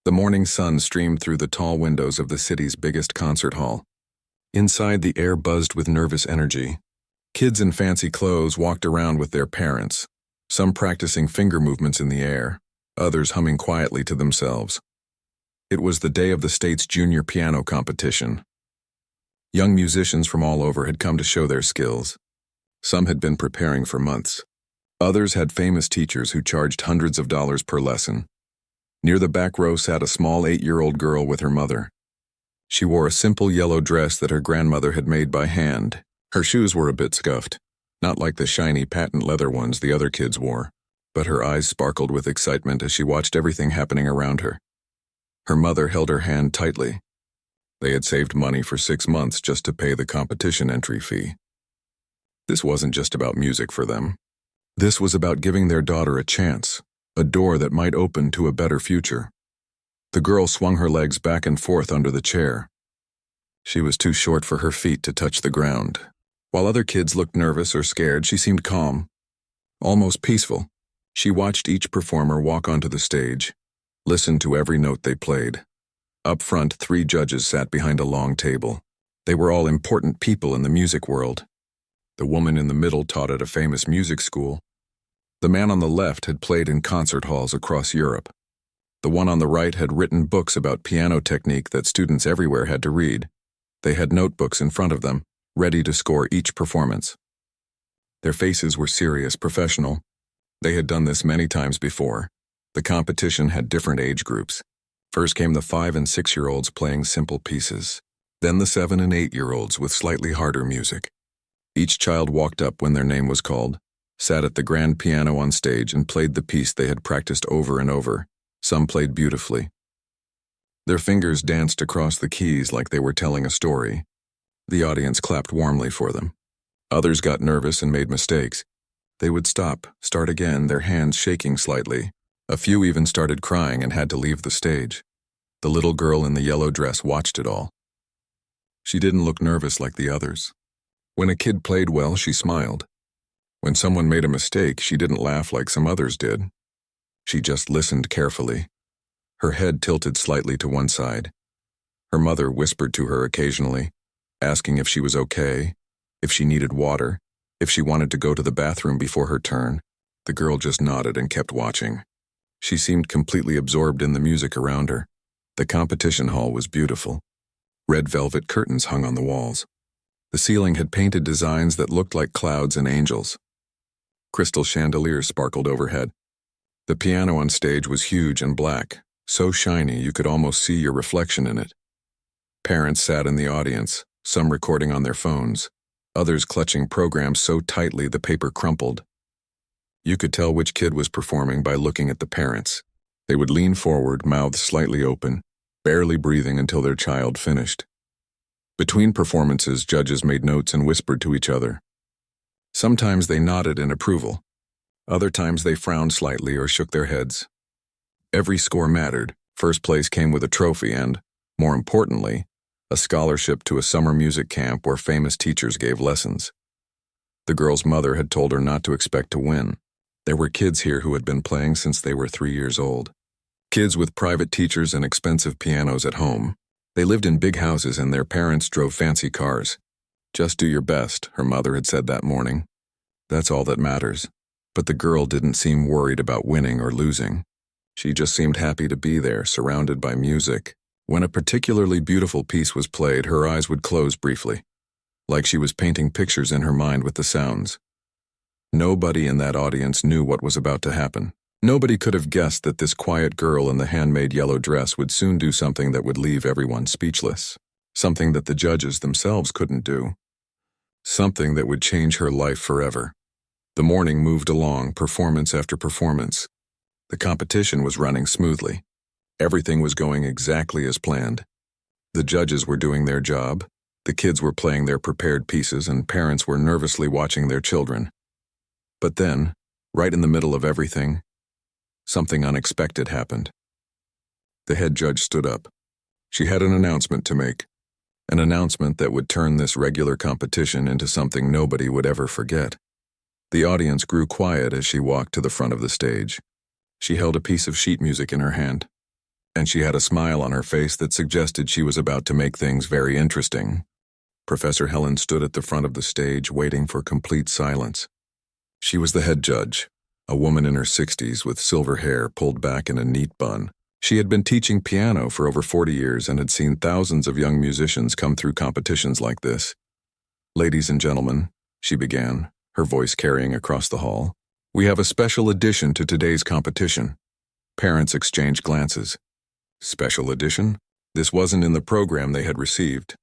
The morning sun streamed through the tall windows of the city's biggest concert hall. Inside, the air buzzed with nervous energy. Kids in fancy clothes walked around with their parents, some practicing finger movements in the air, others humming quietly to themselves. It was the day of the state's junior piano competition. Young musicians from all over had come to show their skills. Some had been preparing for months. Others had famous teachers who charged hundreds of dollars per lesson. Near the back row sat a small 8-year-old girl with her mother. She wore a simple yellow dress that her grandmother had made by hand. Her shoes were a bit scuffed, not like the shiny patent leather ones the other kids wore, but her eyes sparkled with excitement as she watched everything happening around her. Her mother held her hand tightly. They had saved money for 6 months just to pay the competition entry fee. This wasn't just about music for them. This was about giving their daughter a chance, a door that might open to a better future. The girl swung her legs back and forth under the chair. She was too short for her feet to touch the ground. While other kids looked nervous or scared, she seemed calm, almost peaceful. She watched each performer walk onto the stage, listened to every note they played. Up front, 3 judges sat behind a long table. They were all important people in the music world. The woman in the middle taught at a famous music school. The man on the left had played in concert halls across Europe. The one on the right had written books about piano technique that students everywhere had to read. They had notebooks in front of them, ready to score each performance. Their faces were serious, professional. They had done this many times before. The competition had different age groups. First came the 5- and 6-year-olds playing simple pieces. Then the 7- and 8-year-olds with slightly harder music. Each child walked up when their name was called, sat at the grand piano on stage and played the piece they had practiced over and over. Some played beautifully. Their fingers danced across the keys like they were telling a story. The audience clapped warmly for them. Others got nervous and made mistakes. They would stop, start again, their hands shaking slightly. A few even started crying and had to leave the stage. The little girl in the yellow dress watched it all. She didn't look nervous like the others. When a kid played well, she smiled. When someone made a mistake, she didn't laugh like some others did. She just listened carefully. Her head tilted slightly to one side. Her mother whispered to her occasionally, asking if she was okay, if she needed water, if she wanted to go to the bathroom before her turn. The girl just nodded and kept watching. She seemed completely absorbed in the music around her. The competition hall was beautiful. Red velvet curtains hung on the walls. The ceiling had painted designs that looked like clouds and angels. Crystal chandeliers sparkled overhead. The piano on stage was huge and black, so shiny you could almost see your reflection in it. Parents sat in the audience, some recording on their phones, others clutching programs so tightly the paper crumpled. You could tell which kid was performing by looking at the parents. They would lean forward, mouths slightly open, barely breathing until their child finished. Between performances, judges made notes and whispered to each other. Sometimes they nodded in approval. Other times they frowned slightly or shook their heads. Every score mattered. First place came with a trophy and, more importantly, a scholarship to a summer music camp where famous teachers gave lessons. The girl's mother had told her not to expect to win. There were kids here who had been playing since they were 3 years old. Kids with private teachers and expensive pianos at home. They lived in big houses and their parents drove fancy cars. Just do your best, her mother had said that morning. That's all that matters. But the girl didn't seem worried about winning or losing. She just seemed happy to be there, surrounded by music. When a particularly beautiful piece was played, her eyes would close briefly, like she was painting pictures in her mind with the sounds. Nobody in that audience knew what was about to happen. Nobody could have guessed that this quiet girl in the handmade yellow dress would soon do something that would leave everyone speechless. Something that the judges themselves couldn't do. Something that would change her life forever. The morning moved along, performance after performance. The competition was running smoothly. Everything was going exactly as planned. The judges were doing their job, the kids were playing their prepared pieces, and parents were nervously watching their children. But then, right in the middle of everything, something unexpected happened. The head judge stood up. She had an announcement to make. An announcement that would turn this regular competition into something nobody would ever forget. The audience grew quiet as she walked to the front of the stage. She held a piece of sheet music in her hand. and she had a smile on her face that suggested she was about to make things very interesting. Professor Helen stood at the front of the stage waiting for complete silence. She was the head judge, a woman in her 60s with silver hair pulled back in a neat bun. She had been teaching piano for over 40 years and had seen thousands of young musicians come through competitions like this. "Ladies and gentlemen," she began, her voice carrying across the hall, "we have a special addition to today's competition." Parents exchanged glances. Special edition? This wasn't in the program they had received.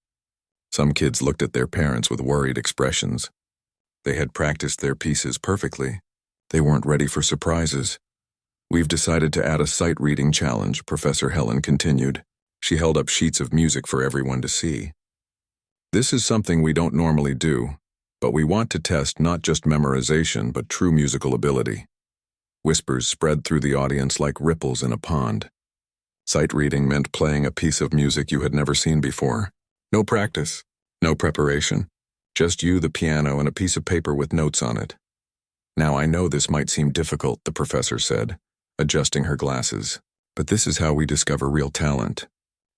Some kids looked at their parents with worried expressions. They had practiced their pieces perfectly. They weren't ready for surprises. "We've decided to add a sight reading challenge," Professor Helen continued. She held up sheets of music for everyone to see. "This is something we don't normally do, but we want to test not just memorization but true musical ability." Whispers spread through the audience like ripples in a pond. Sight reading meant playing a piece of music you had never seen before. No practice, no preparation, just you, the piano, and a piece of paper with notes on it. "Now I know this might seem difficult," the professor said, adjusting her glasses, "but this is how we discover real talent.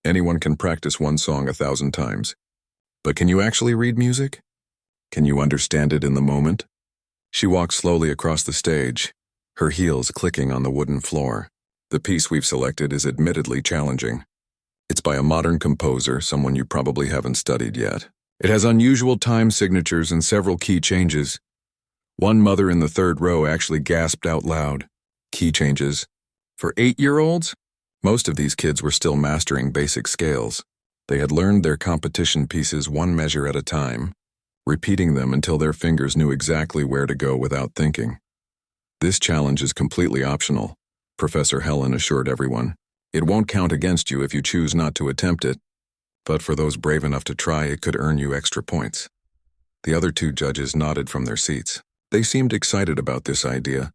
Anyone can practice one song 1,000 times. But can you actually read music? Can you understand it in the moment?" She walked slowly across the stage, her heels clicking on the wooden floor. "The piece we've selected is admittedly challenging. It's by a modern composer, someone you probably haven't studied yet. It has unusual time signatures and several key changes." One mother in the third row actually gasped out loud. "Key changes? For 8-year-olds?" Most of these kids were still mastering basic scales. They had learned their competition pieces one measure at a time, repeating them until their fingers knew exactly where to go without thinking. "This challenge is completely optional," Professor Helen assured everyone. "It won't count against you if you choose not to attempt it, but for those brave enough to try, it could earn you extra points." The other two judges nodded from their seats. They seemed excited about this idea,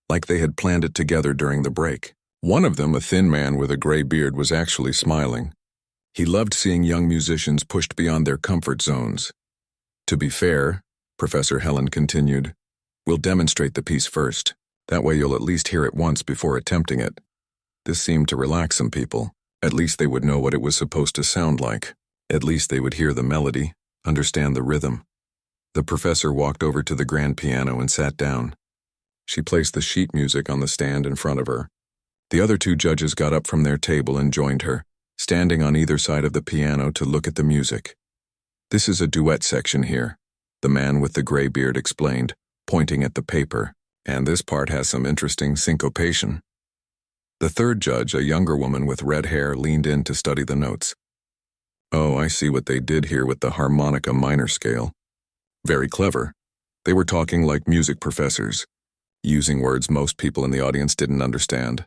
like they had planned it together during the break. One of them, a thin man with a gray beard, was actually smiling. He loved seeing young musicians pushed beyond their comfort zones. "To be fair," Professor Helen continued, "we'll demonstrate the piece first. That way you'll at least hear it once before attempting it." This seemed to relax some people. At least they would know what it was supposed to sound like. At least they would hear the melody, understand the rhythm. The professor walked over to the grand piano and sat down. She placed the sheet music on the stand in front of her. The other two judges got up from their table and joined her, standing on either side of the piano to look at the music. "This is a duet section here," the man with the gray beard explained, pointing at the paper, "and this part has some interesting syncopation." The third judge, a younger woman with red hair, leaned in to study the notes. "Oh, I see what they did here with the harmonica minor scale. Very clever. They were talking like music professors, using words most people in the audience didn't understand.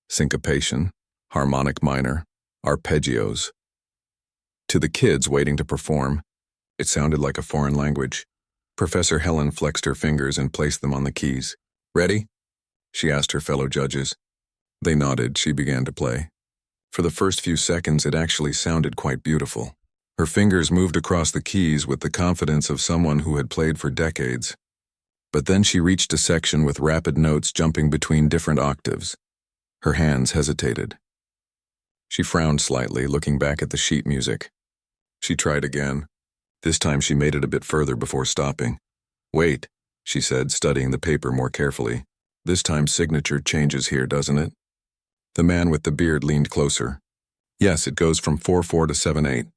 Syncopation, harmonic minor, arpeggios." To the kids waiting to perform, it sounded like a foreign language. Professor Helen flexed her fingers and placed them on the keys. "Ready?" she asked her fellow judges. They nodded. She began to play. For the first few seconds, it actually sounded quite beautiful. Her fingers moved across the keys with the confidence of someone who had played for decades. But then she reached a section with rapid notes jumping between different octaves. Her hands hesitated. She frowned slightly, looking back at the sheet music. She tried again. This time she made it a bit further before stopping. "Wait," she said, studying the paper more carefully. "This time signature changes here, doesn't it?" The man with the beard leaned closer. "Yes, it goes from 4/4 to 7/8.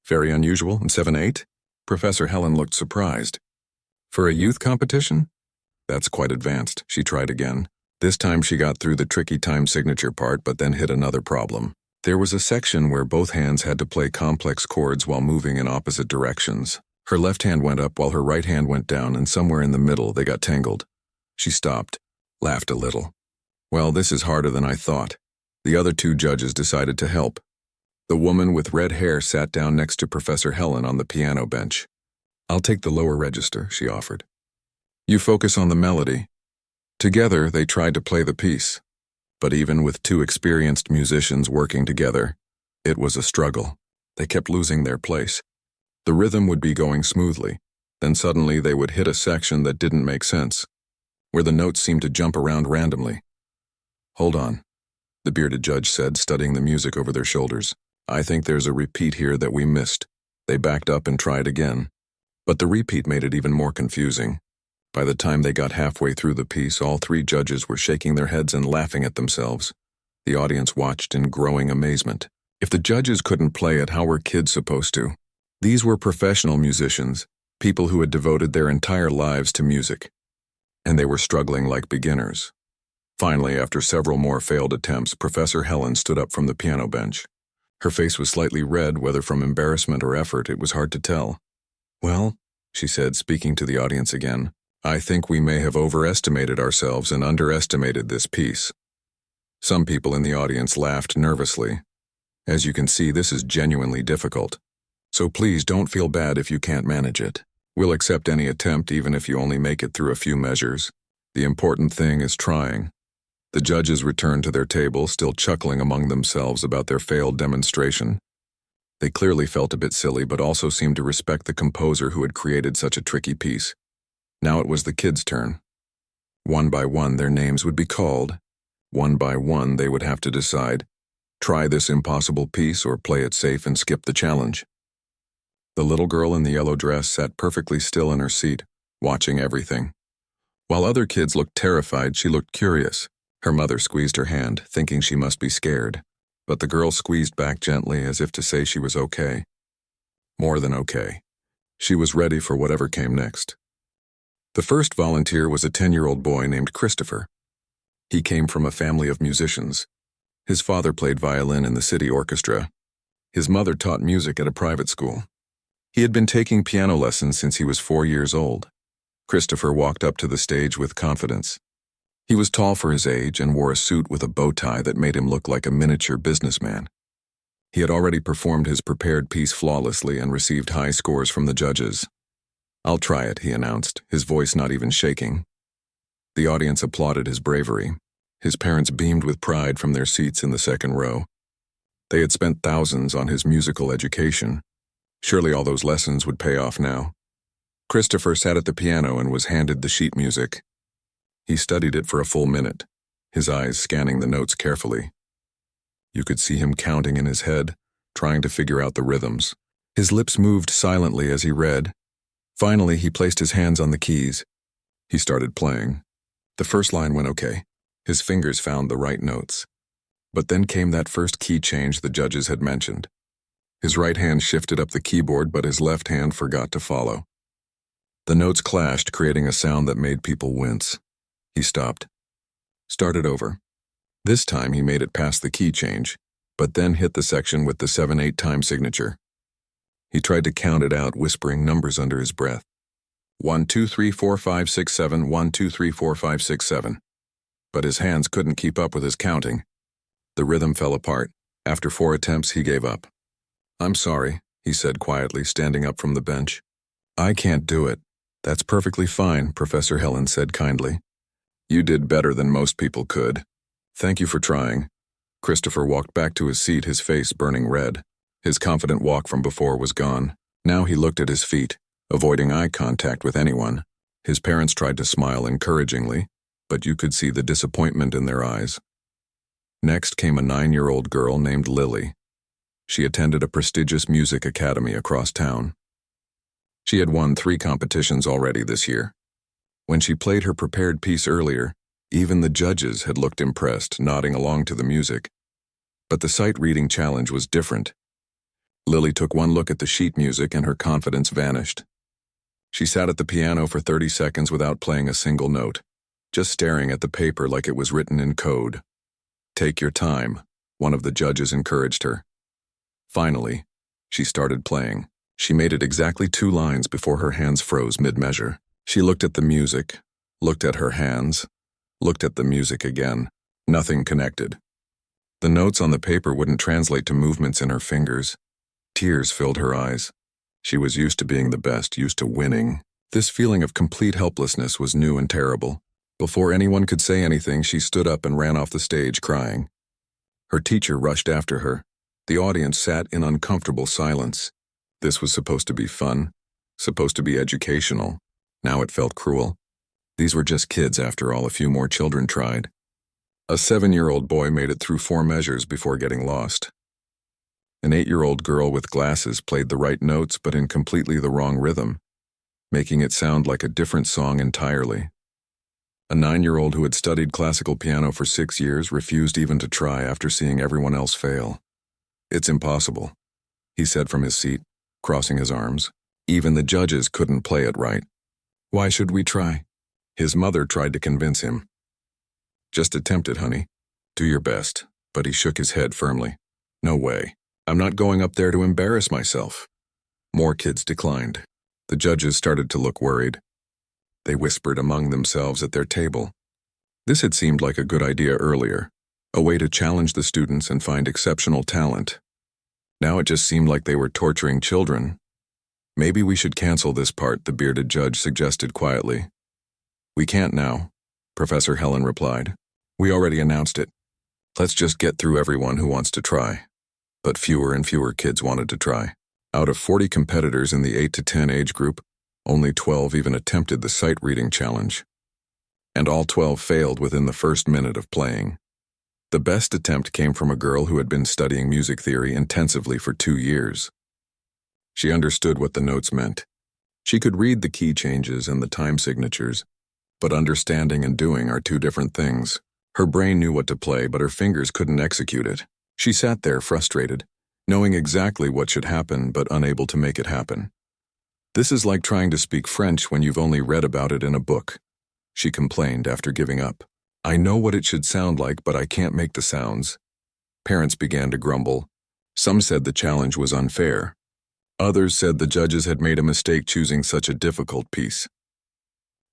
Very unusual, and 7/8? Professor Helen looked surprised. "For a youth competition? That's quite advanced." She tried again. This time she got through the tricky time signature part, but then hit another problem. There was a section where both hands had to play complex chords while moving in opposite directions. Her left hand went up while her right hand went down, and somewhere in the middle they got tangled. She stopped, laughed a little. "Well, this is harder than I thought." The other two judges decided to help. The woman with red hair sat down next to Professor Helen on the piano bench. "I'll take the lower register," she offered. "You focus on the melody." Together, they tried to play the piece. But even with two experienced musicians working together, it was a struggle. They kept losing their place. The rhythm would be going smoothly, then suddenly they would hit a section that didn't make sense, where the notes seemed to jump around randomly. "Hold on. the bearded judge said, studying the music over their shoulders. "I think there's a repeat here that we missed." They backed up and tried again. But the repeat made it even more confusing. By the time they got halfway through the piece, all three judges were shaking their heads and laughing at themselves. The audience watched in growing amazement. If the judges couldn't play it, how were kids supposed to? These were professional musicians, people who had devoted their entire lives to music. And they were struggling like beginners. Finally, after several more failed attempts, Professor Helen stood up from the piano bench. Her face was slightly red, whether from embarrassment or effort, it was hard to tell. "Well," she said, speaking to the audience again, "I think we may have overestimated ourselves and underestimated this piece." Some people in the audience laughed nervously. As you can see, this is genuinely difficult. So please don't feel bad if you can't manage it. We'll accept any attempt even if you only make it through a few measures. The important thing is trying. The judges returned to their table, still chuckling among themselves about their failed demonstration. They clearly felt a bit silly, but also seemed to respect the composer who had created such a tricky piece. Now it was the kids' turn. One by one, their names would be called. One by one, they would have to decide, try this impossible piece or play it safe and skip the challenge. The little girl in the yellow dress sat perfectly still in her seat, watching everything. While other kids looked terrified, she looked curious. Her mother squeezed her hand, thinking she must be scared, but the girl squeezed back gently as if to say she was okay. More than okay. She was ready for whatever came next. The first volunteer was a 10-year-old boy named Christopher. He came from a family of musicians. His father played violin in the city orchestra. His mother taught music at a private school. He had been taking piano lessons since he was 4 years old. Christopher walked up to the stage with confidence. He was tall for his age and wore a suit with a bow tie that made him look like a miniature businessman. He had already performed his prepared piece flawlessly and received high scores from the judges. "I'll try it," he announced, his voice not even shaking. The audience applauded his bravery. His parents beamed with pride from their seats in the second row. They had spent thousands on his musical education. Surely all those lessons would pay off now. Christopher sat at the piano and was handed the sheet music. He studied it for a full minute, his eyes scanning the notes carefully. You could see him counting in his head, trying to figure out the rhythms. His lips moved silently as he read. Finally, he placed his hands on the keys. He started playing. The first line went okay. His fingers found the right notes. But then came that first key change the judges had mentioned. His right hand shifted up the keyboard, but his left hand forgot to follow. The notes clashed, creating a sound that made people wince. He stopped. Started over. This time he made it past the key change, but then hit the section with the 7/8 time signature. He tried to count it out, whispering numbers under his breath. 1, 2, 3, 4, 5, 6, 7, 1, 2, 3, 4, 5, 6, 7. But his hands couldn't keep up with his counting. The rhythm fell apart. After 4 attempts, he gave up. "I'm sorry," he said quietly, standing up from the bench. "I can't do it." "That's perfectly fine," Professor Helen said kindly. "You did better than most people could. Thank you for trying." Christopher walked back to his seat, his face burning red. His confident walk from before was gone. Now he looked at his feet, avoiding eye contact with anyone. His parents tried to smile encouragingly, but you could see the disappointment in their eyes. Next came a 9-year-old girl named Lily. She attended a prestigious music academy across town. She had won 3 competitions already this year. When she played her prepared piece earlier, even the judges had looked impressed, nodding along to the music. But the sight reading challenge was different. Lily took one look at the sheet music and her confidence vanished. She sat at the piano for 30 seconds without playing a single note, just staring at the paper like it was written in code. "Take your time," one of the judges encouraged her. Finally, she started playing. She made it exactly 2 lines before her hands froze mid-measure. She looked at the music, looked at her hands, looked at the music again. Nothing connected. The notes on the paper wouldn't translate to movements in her fingers. Tears filled her eyes. She was used to being the best, used to winning. This feeling of complete helplessness was new and terrible. Before anyone could say anything, she stood up and ran off the stage crying. Her teacher rushed after her. The audience sat in uncomfortable silence. This was supposed to be fun, supposed to be educational. Now it felt cruel. These were just kids after all. A few more children tried. A 7-year-old boy made it through 4 measures before getting lost. An 8-year-old girl with glasses played the right notes but in completely the wrong rhythm, making it sound like a different song entirely. A 9-year-old who had studied classical piano for 6 years refused even to try after seeing everyone else fail. "It's impossible," he said from his seat, crossing his arms. "Even the judges couldn't play it right. Why should we try?" His mother tried to convince him. "Just attempt it, honey. Do your best," but he shook his head firmly. "No way. I'm not going up there to embarrass myself." More kids declined. The judges started to look worried. They whispered among themselves at their table. This had seemed like a good idea earlier, a way to challenge the students and find exceptional talent. Now it just seemed like they were torturing children. "Maybe we should cancel this part," the bearded judge suggested quietly. "We can't now," Professor Helen replied. "We already announced it. Let's just get through everyone who wants to try." But fewer and fewer kids wanted to try. Out of 40 competitors in the 8 to 10 age group, only 12 even attempted the sight reading challenge. And all 12 failed within the first minute of playing. The best attempt came from a girl who had been studying music theory intensively for 2 years. She understood what the notes meant. She could read the key changes and the time signatures, but understanding and doing are 2 different things. Her brain knew what to play, but her fingers couldn't execute it. She sat there frustrated, knowing exactly what should happen but unable to make it happen. "This is like trying to speak French when you've only read about it in a book," she complained after giving up. "I know what it should sound like, but I can't make the sounds." Parents began to grumble. Some said the challenge was unfair. Others said the judges had made a mistake choosing such a difficult piece.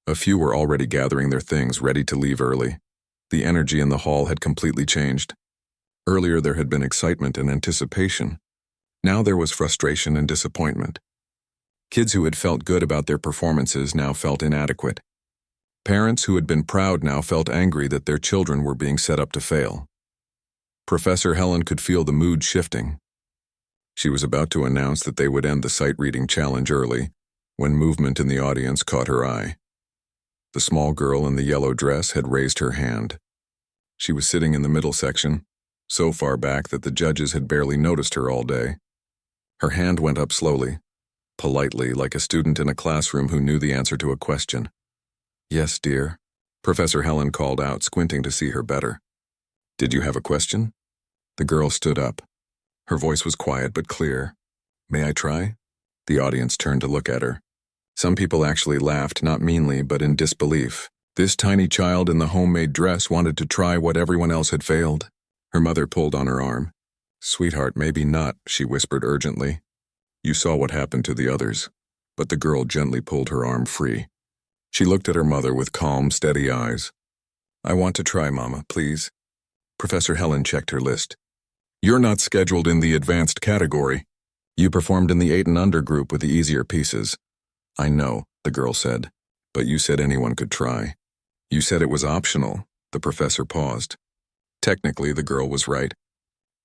A few were already gathering their things, ready to leave early. The energy in the hall had completely changed. Earlier there had been excitement and anticipation. Now there was frustration and disappointment. Kids who had felt good about their performances now felt inadequate. Parents who had been proud now felt angry that their children were being set up to fail. Professor Helen could feel the mood shifting. She was about to announce that they would end the sight reading challenge early, when movement in the audience caught her eye. The small girl in the yellow dress had raised her hand. She was sitting in the middle section, so far back that the judges had barely noticed her all day. Her hand went up slowly, politely, like a student in a classroom who knew the answer to a question. "Yes, dear," Professor Helen called out, squinting to see her better. "Did you have a question?" The girl stood up. Her voice was quiet but clear. "May I try?" The audience turned to look at her. Some people actually laughed, not meanly, but in disbelief. This tiny child in the homemade dress wanted to try what everyone else had failed. Her mother pulled on her arm. "Sweetheart, maybe not," she whispered urgently. "You saw what happened to the others." But the girl gently pulled her arm free. She looked at her mother with calm, steady eyes. "I want to try, Mama, please." Professor Helen checked her list. "You're not scheduled in the advanced category. You performed in the 8 and under group with the easier pieces." "I know," the girl said, "but you said anyone could try." "You said it was optional." The professor paused. Technically, the girl was right.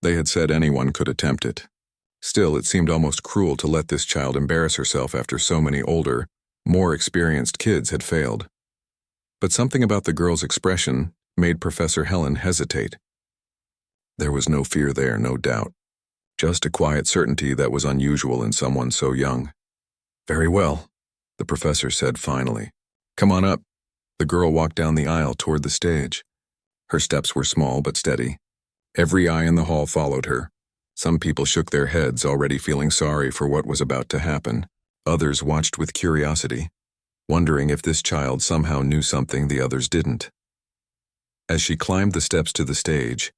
They had said anyone could attempt it. Still, it seemed almost cruel to let this child embarrass herself after so many older, more experienced kids had failed. But something about the girl's expression made Professor Helen hesitate. There was no fear there, no doubt. Just a quiet certainty that was unusual in someone so young. "Very well," the professor said finally. "Come on up." The girl walked down the aisle toward the stage. Her steps were small but steady. Every eye in the hall followed her. Some people shook their heads, already feeling sorry for what was about to happen. Others watched with curiosity, wondering if this child somehow knew something the others didn't. As she climbed the steps to the stage,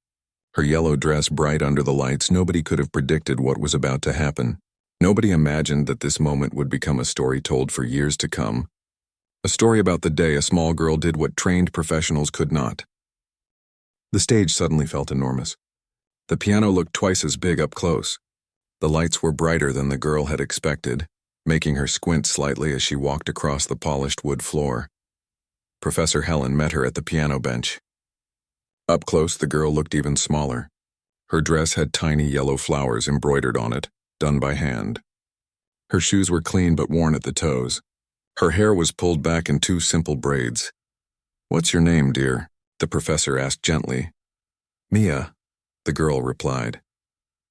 her yellow dress bright under the lights, nobody could have predicted what was about to happen. Nobody imagined that this moment would become a story told for years to come. A story about the day a small girl did what trained professionals could not. The stage suddenly felt enormous. The piano looked twice as big up close. The lights were brighter than the girl had expected, making her squint slightly as she walked across the polished wood floor. Professor Helen met her at the piano bench. Up close, the girl looked even smaller. Her dress had tiny yellow flowers embroidered on it, done by hand. Her shoes were clean but worn at the toes. Her hair was pulled back in 2 simple braids. "What's your name, dear?" The professor asked gently. Mia, the girl replied.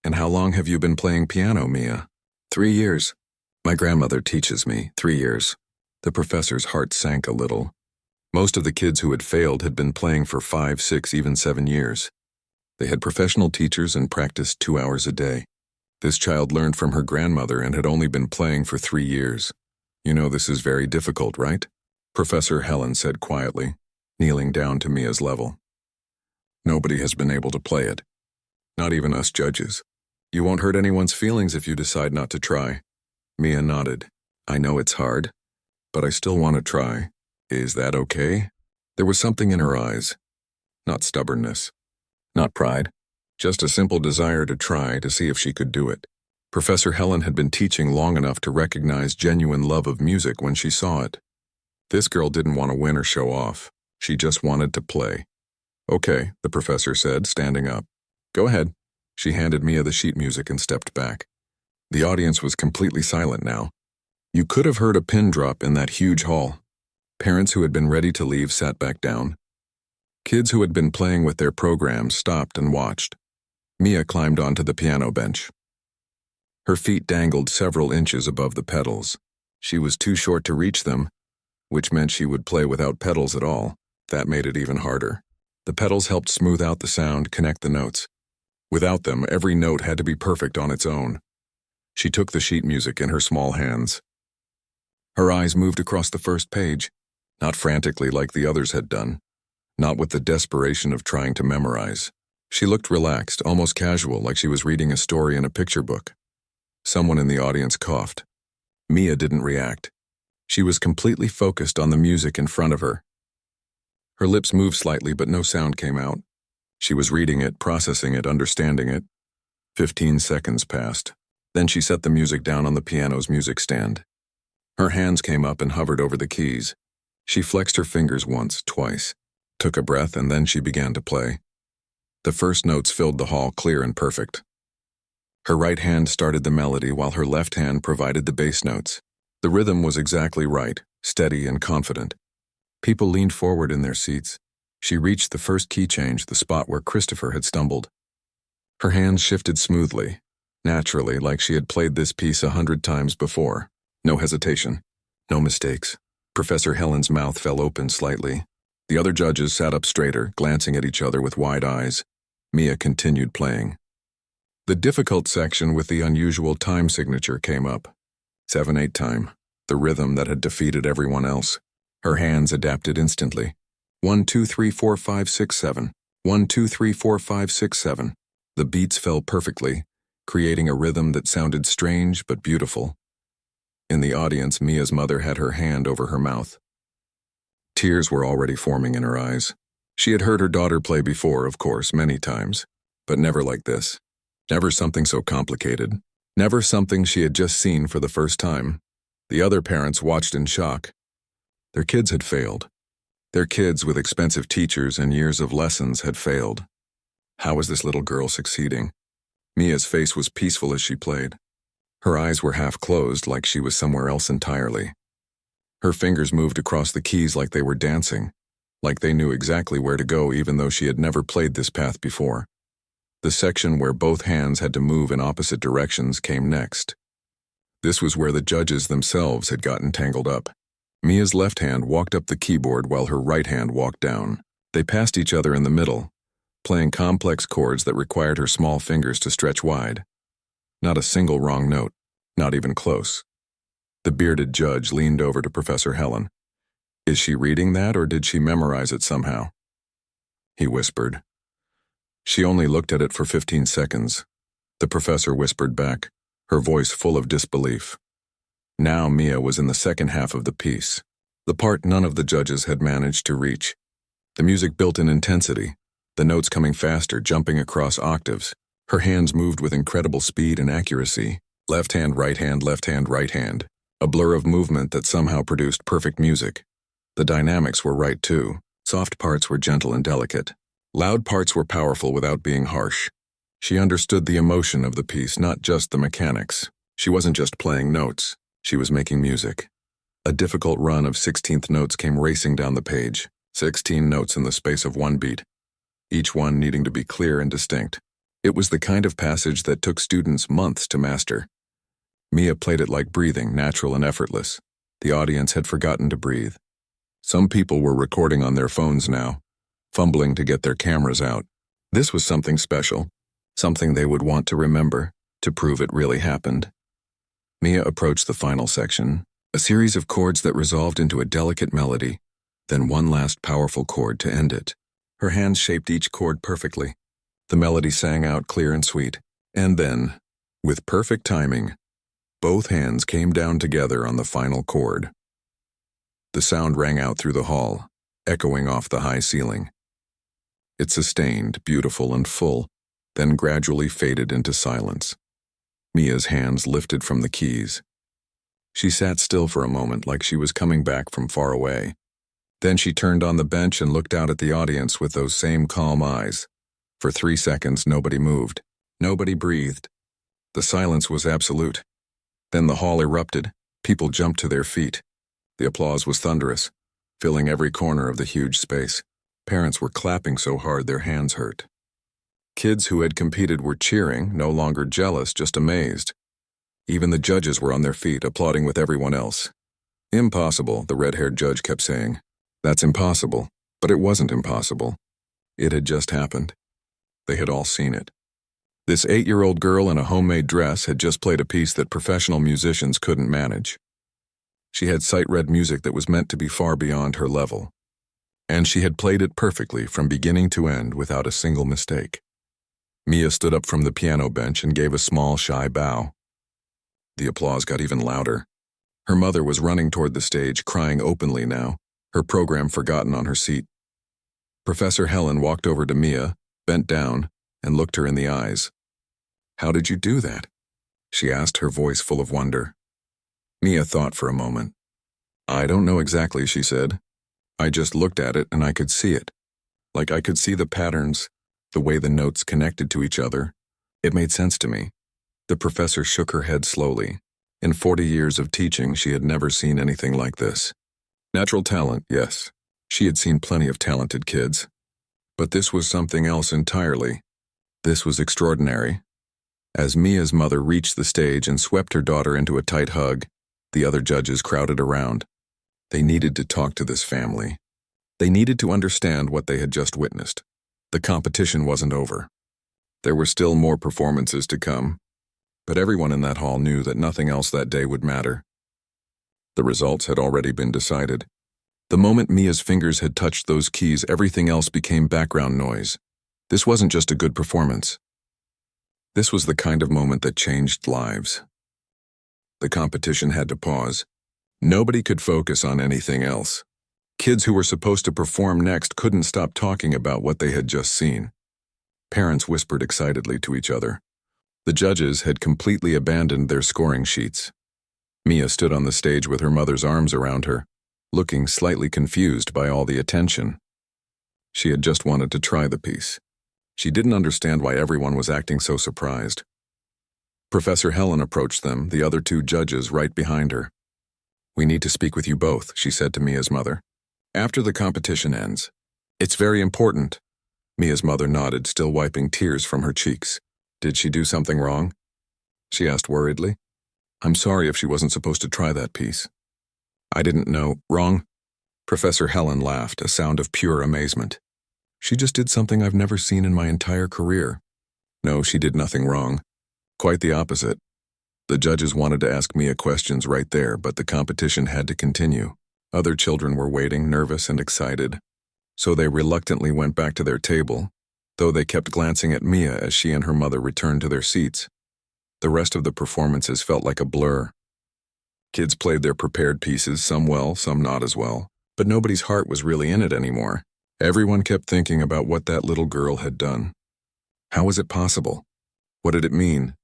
And how long have you been playing piano, Mia? 3 years. My grandmother teaches me, 3 years. The professor's heart sank a little. Most of the kids who had failed had been playing for 5, 6, even 7 years. They had professional teachers and practiced 2 hours a day. This child learned from her grandmother and had only been playing for 3 years. You know this is very difficult, right? Professor Helen said quietly, kneeling down to Mia's level. Nobody has been able to play it. Not even us judges. You won't hurt anyone's feelings if you decide not to try. Mia nodded. I know it's hard, but I still want to try. Is that okay? There was something in her eyes. Not stubbornness. Not pride. Just a simple desire to try to see if she could do it. Professor Helen had been teaching long enough to recognize genuine love of music when she saw it. This girl didn't want to win or show off. She just wanted to play. Okay, the professor said, standing up. Go ahead. She handed Mia the sheet music and stepped back. The audience was completely silent now. You could have heard a pin drop in that huge hall. Parents who had been ready to leave sat back down. Kids who had been playing with their programs stopped and watched. Mia climbed onto the piano bench. Her feet dangled several inches above the pedals. She was too short to reach them, which meant she would play without pedals at all. That made it even harder. The pedals helped smooth out the sound, connect the notes. Without them, every note had to be perfect on its own. She took the sheet music in her small hands. Her eyes moved across the first page, not frantically like the others had done, not with the desperation of trying to memorize. She looked relaxed, almost casual, like she was reading a story in a picture book. Someone in the audience coughed. Mia didn't react. She was completely focused on the music in front of her. Her lips moved slightly, but no sound came out. She was reading it, processing it, understanding it. 15 seconds passed. Then she set the music down on the piano's music stand. Her hands came up and hovered over the keys. She flexed her fingers once, twice, took a breath, and then she began to play. The first notes filled the hall clear and perfect. Her right hand started the melody while her left hand provided the bass notes. The rhythm was exactly right, steady and confident. People leaned forward in their seats. She reached the first key change, the spot where Christopher had stumbled. Her hands shifted smoothly, naturally, like she had played this piece 100 times before. No hesitation, no mistakes. Professor Helen's mouth fell open slightly. The other judges sat up straighter, glancing at each other with wide eyes. Mia continued playing. The difficult section with the unusual time signature came up. 7/8 time, the rhythm that had defeated everyone else. Her hands adapted instantly. 1, 2, 3, 4, 5, 6, 7. 1, 2, 3, 4, 5, 6, 7. The beats fell perfectly, creating a rhythm that sounded strange but beautiful. In the audience, Mia's mother had her hand over her mouth. Tears were already forming in her eyes. She had heard her daughter play before, of course, many times, but never like this. Never something so complicated. Never something she had just seen for the first time. The other parents watched in shock. Their kids had failed. Their kids with expensive teachers and years of lessons had failed. How was this little girl succeeding? Mia's face was peaceful as she played. Her eyes were half closed, like she was somewhere else entirely. Her fingers moved across the keys like they were dancing, like they knew exactly where to go even though she had never played this path before. The section where both hands had to move in opposite directions came next. This was where the judges themselves had gotten tangled up. Mia's left hand walked up the keyboard while her right hand walked down. They passed each other in the middle, playing complex chords that required her small fingers to stretch wide. Not a single wrong note, not even close. The bearded judge leaned over to Professor Helen. Is she reading that, or did she memorize it somehow? He whispered. She only looked at it for 15 seconds. The professor whispered back, her voice full of disbelief. Now Mia was in the second half of the piece, the part none of the judges had managed to reach. The music built in intensity, the notes coming faster, jumping across octaves. Her hands moved with incredible speed and accuracy. Left hand, right hand, left hand, right hand. A blur of movement that somehow produced perfect music. The dynamics were right too. Soft parts were gentle and delicate. Loud parts were powerful without being harsh. She understood the emotion of the piece, not just the mechanics. She wasn't just playing notes. She was making music. A difficult run of 16th notes came racing down the page. 16 notes in the space of one beat, each one needing to be clear and distinct. It was the kind of passage that took students months to master. Mia played it like breathing, natural and effortless. The audience had forgotten to breathe. Some people were recording on their phones now, fumbling to get their cameras out. This was something special, something they would want to remember, to prove it really happened. Mia approached the final section, a series of chords that resolved into a delicate melody, then one last powerful chord to end it. Her hands shaped each chord perfectly. The melody sang out clear and sweet. And then, with perfect timing, both hands came down together on the final chord. The sound rang out through the hall, echoing off the high ceiling. It sustained, beautiful and full, then gradually faded into silence. Mia's hands lifted from the keys. She sat still for a moment like she was coming back from far away. Then she turned on the bench and looked out at the audience with those same calm eyes. For 3 seconds, nobody moved. Nobody breathed. The silence was absolute. Then the hall erupted. People jumped to their feet. The applause was thunderous, filling every corner of the huge space. Parents were clapping so hard their hands hurt. Kids who had competed were cheering, no longer jealous, just amazed. Even the judges were on their feet, applauding with everyone else. Impossible, the red-haired judge kept saying. That's impossible. But it wasn't impossible. It had just happened. They had all seen it. This 8-year-old girl in a homemade dress had just played a piece that professional musicians couldn't manage. She had sight-read music that was meant to be far beyond her level. And she had played it perfectly from beginning to end without a single mistake. Mia stood up from the piano bench and gave a small, shy bow. The applause got even louder. Her mother was running toward the stage, crying openly now, her program forgotten on her seat. Professor Helen walked over to Mia, bent down, and looked her in the eyes. "How did you do that?" she asked, her voice full of wonder. Mia thought for a moment. "I don't know exactly," she said. "I just looked at it and I could see it. Like I could see the patterns, the way the notes connected to each other. It made sense to me." The professor shook her head slowly. In 40 years of teaching, she had never seen anything like this. Natural talent, yes. She had seen plenty of talented kids. But this was something else entirely. This was extraordinary. As Mia's mother reached the stage and swept her daughter into a tight hug, the other judges crowded around. They needed to talk to this family. They needed to understand what they had just witnessed. The competition wasn't over. There were still more performances to come, but everyone in that hall knew that nothing else that day would matter. The results had already been decided. The moment Mia's fingers had touched those keys, everything else became background noise. This wasn't just a good performance. This was the kind of moment that changed lives. The competition had to pause. Nobody could focus on anything else. Kids who were supposed to perform next couldn't stop talking about what they had just seen. Parents whispered excitedly to each other. The judges had completely abandoned their scoring sheets. Mia stood on the stage with her mother's arms around her, looking slightly confused by all the attention. She had just wanted to try the piece. She didn't understand why everyone was acting so surprised. Professor Helen approached them, the other 2 judges right behind her. "We need to speak with you both," she said to Mia's mother. "After the competition ends. It's very important." Mia's mother nodded, still wiping tears from her cheeks. "Did she do something wrong?" she asked worriedly. "I'm sorry if she wasn't supposed to try that piece." "I didn't know." "Wrong?" Professor Helen laughed, a sound of pure amazement. "She just did something I've never seen in my entire career." "No, she did nothing wrong. Quite the opposite." The judges wanted to ask Mia questions right there, but the competition had to continue. Other children were waiting, nervous and excited. So they reluctantly went back to their table, though they kept glancing at Mia as she and her mother returned to their seats. The rest of the performances felt like a blur. Kids played their prepared pieces, some well, some not as well, but nobody's heart was really in it anymore. Everyone kept thinking about what that little girl had done. How was it possible? What did it mean?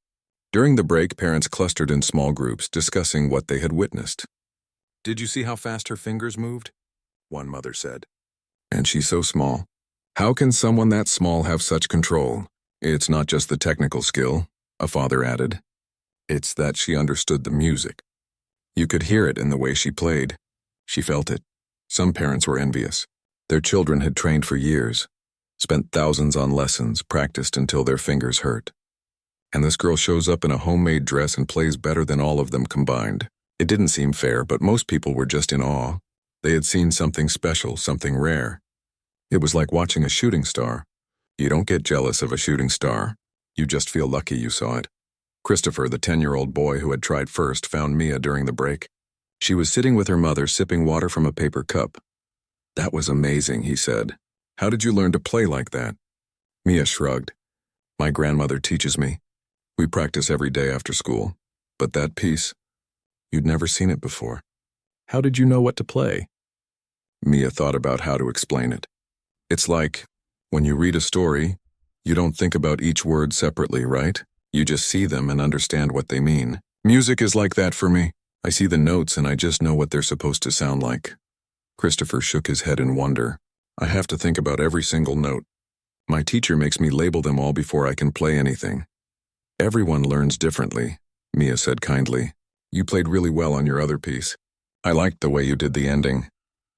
During the break, parents clustered in small groups, discussing what they had witnessed. "Did you see how fast her fingers moved?" one mother said. "And she's so small. How can someone that small have such control?" "It's not just the technical skill," a father added. "It's that she understood the music. You could hear it in the way she played. She felt it." Some parents were envious. Their children had trained for years, spent thousands on lessons, practiced until their fingers hurt. And this girl shows up in a homemade dress and plays better than all of them combined. It didn't seem fair, but most people were just in awe. They had seen something special, something rare. It was like watching a shooting star. You don't get jealous of a shooting star. You just feel lucky you saw it. Christopher, the 10-year-old boy who had tried first, found Mia during the break. She was sitting with her mother, sipping water from a paper cup. "That was amazing," he said. "How did you learn to play like that?" Mia shrugged. "My grandmother teaches me. We practice every day after school. But that piece, you'd never seen it before. How did you know what to play?" Mia thought about how to explain it. "It's like, when you read a story, you don't think about each word separately, right? You just see them and understand what they mean. Music is like that for me. I see the notes and I just know what they're supposed to sound like." Christopher shook his head in wonder. "I have to think about every single note. My teacher makes me label them all before I can play anything." "Everyone learns differently," Mia said kindly. "You played really well on your other piece. I liked the way you did the ending."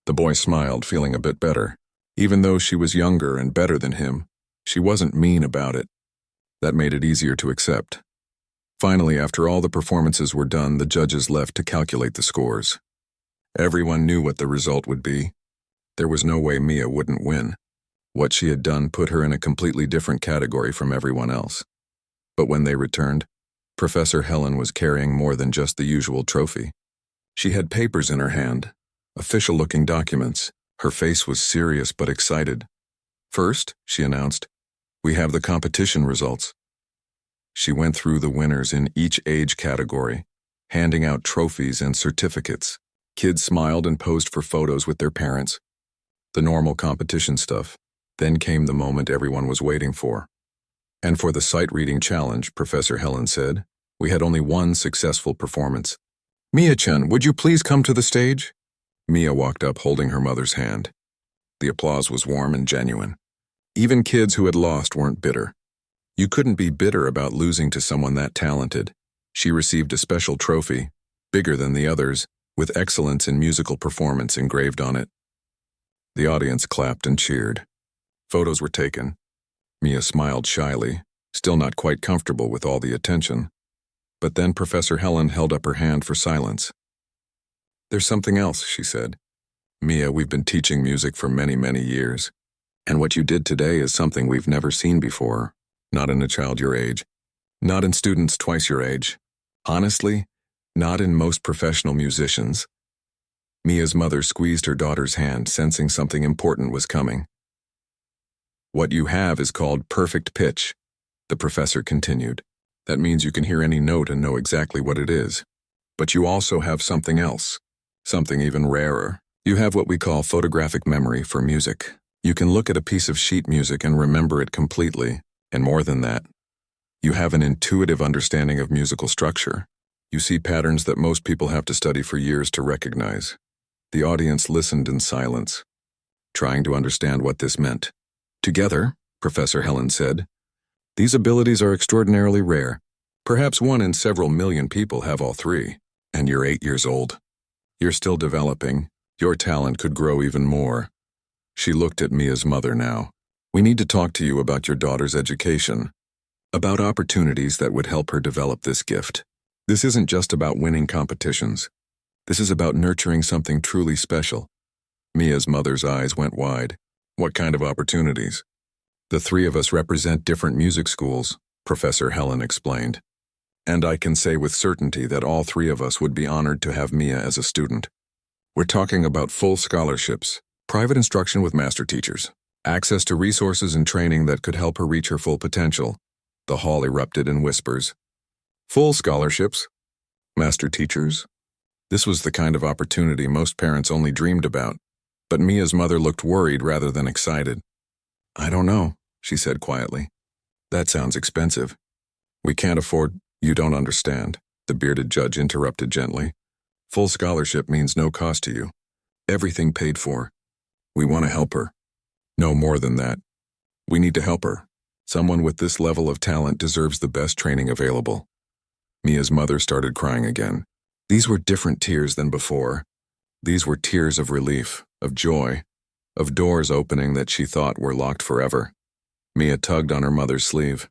The boy smiled, feeling a bit better. Even though she was younger and better than him, she wasn't mean about it. That made it easier to accept. Finally, after all the performances were done, the judges left to calculate the scores. Everyone knew what the result would be. There was no way Mia wouldn't win. What she had done put her in a completely different category from everyone else. But when they returned, Professor Helen was carrying more than just the usual trophy. She had papers in her hand, official-looking documents. Her face was serious but excited. "First," she announced, "we have the competition results." She went through the winners in each age category, handing out trophies and certificates. Kids smiled and posed for photos with their parents. The normal competition stuff. Then came the moment everyone was waiting for. And for the sight-reading challenge, Professor Helen said, we had only one successful performance. "Mia-chan, would you please come to the stage?" Mia walked up holding her mother's hand. The applause was warm and genuine. Even kids who had lost weren't bitter. You couldn't be bitter about losing to someone that talented. She received a special trophy, bigger than the others, with excellence in musical performance engraved on it. The audience clapped and cheered. Photos were taken. Mia smiled shyly, still not quite comfortable with all the attention. But then Professor Helen held up her hand for silence. "There's something else," she said. "Mia, we've been teaching music for many, many years. And what you did today is something we've never seen before. Not in a child your age. Not in students twice your age. Honestly, not in most professional musicians." Mia's mother squeezed her daughter's hand, sensing something important was coming. "What you have is called perfect pitch," the professor continued. "That means you can hear any note and know exactly what it is. But you also have something else, something even rarer. You have what we call photographic memory for music. You can look at a piece of sheet music and remember it completely. And more than that, you have an intuitive understanding of musical structure. You see patterns that most people have to study for years to recognize." The audience listened in silence, trying to understand what this meant. "Together," Professor Helen said, "these abilities are extraordinarily rare. Perhaps one in several million people have all three. And you're 8 years old. You're still developing. Your talent could grow even more." She looked at Mia's mother now. "We need to talk to you about your daughter's education, about opportunities that would help her develop this gift. This isn't just about winning competitions. This is about nurturing something truly special." Mia's mother's eyes went wide. "What kind of opportunities?" "The three of us represent different music schools," Professor Helen explained. "And I can say with certainty that all three of us would be honored to have Mia as a student. We're talking about full scholarships, private instruction with master teachers, access to resources and training that could help her reach her full potential." The hall erupted in whispers. Full scholarships? Master teachers? This was the kind of opportunity most parents only dreamed about. But Mia's mother looked worried rather than excited. "I don't know," she said quietly. "That sounds expensive." "We can't afford—" "You don't understand," the bearded judge interrupted gently. "Full scholarship means no cost to you. Everything paid for. We want to help her. No more than that. We need to help her. Someone with this level of talent deserves the best training available." Mia's mother started crying again. These were different tears than before. These were tears of relief, of joy, of doors opening that she thought were locked forever. Mia tugged on her mother's sleeve.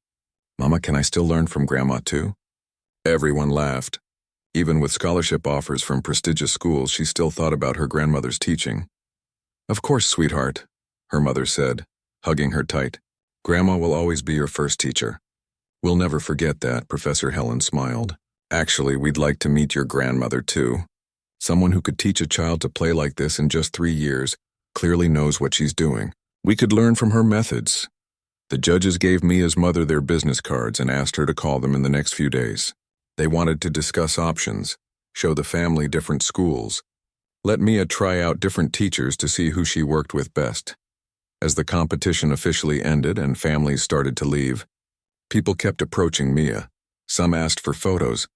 "Mama, can I still learn from Grandma too?" Everyone laughed. Even with scholarship offers from prestigious schools, she still thought about her grandmother's teaching. "Of course, sweetheart," her mother said, hugging her tight. "Grandma will always be your first teacher." "We'll never forget that," Professor Helen smiled. "Actually, we'd like to meet your grandmother too. Someone who could teach a child to play like this in just 3 years, clearly knows what she's doing. We could learn from her methods." The judges gave Mia's mother their business cards and asked her to call them in the next few days. They wanted to discuss options, show the family different schools, let Mia try out different teachers to see who she worked with best. As the competition officially ended and families started to leave, people kept approaching Mia. Some asked for photos,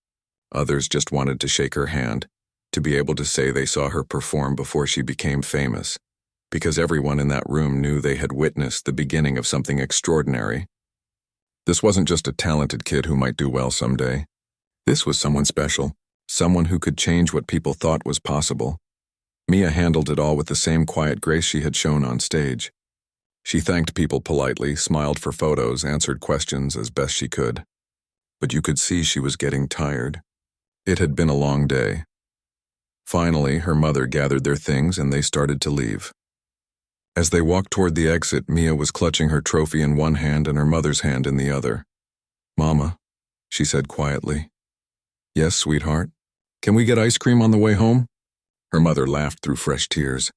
others just wanted to shake her hand, to be able to say they saw her perform before she became famous, because everyone in that room knew they had witnessed the beginning of something extraordinary. This wasn't just a talented kid who might do well someday. This was someone special, someone who could change what people thought was possible. Mia handled it all with the same quiet grace she had shown on stage. She thanked people politely, smiled for photos, answered questions as best she could. But you could see she was getting tired. It had been a long day. Finally, her mother gathered their things and they started to leave. As they walked toward the exit, Mia was clutching her trophy in one hand and her mother's hand in the other. "Mama," she said quietly. "Yes, sweetheart. Can we get ice cream on the way home?" Her mother laughed through fresh tears.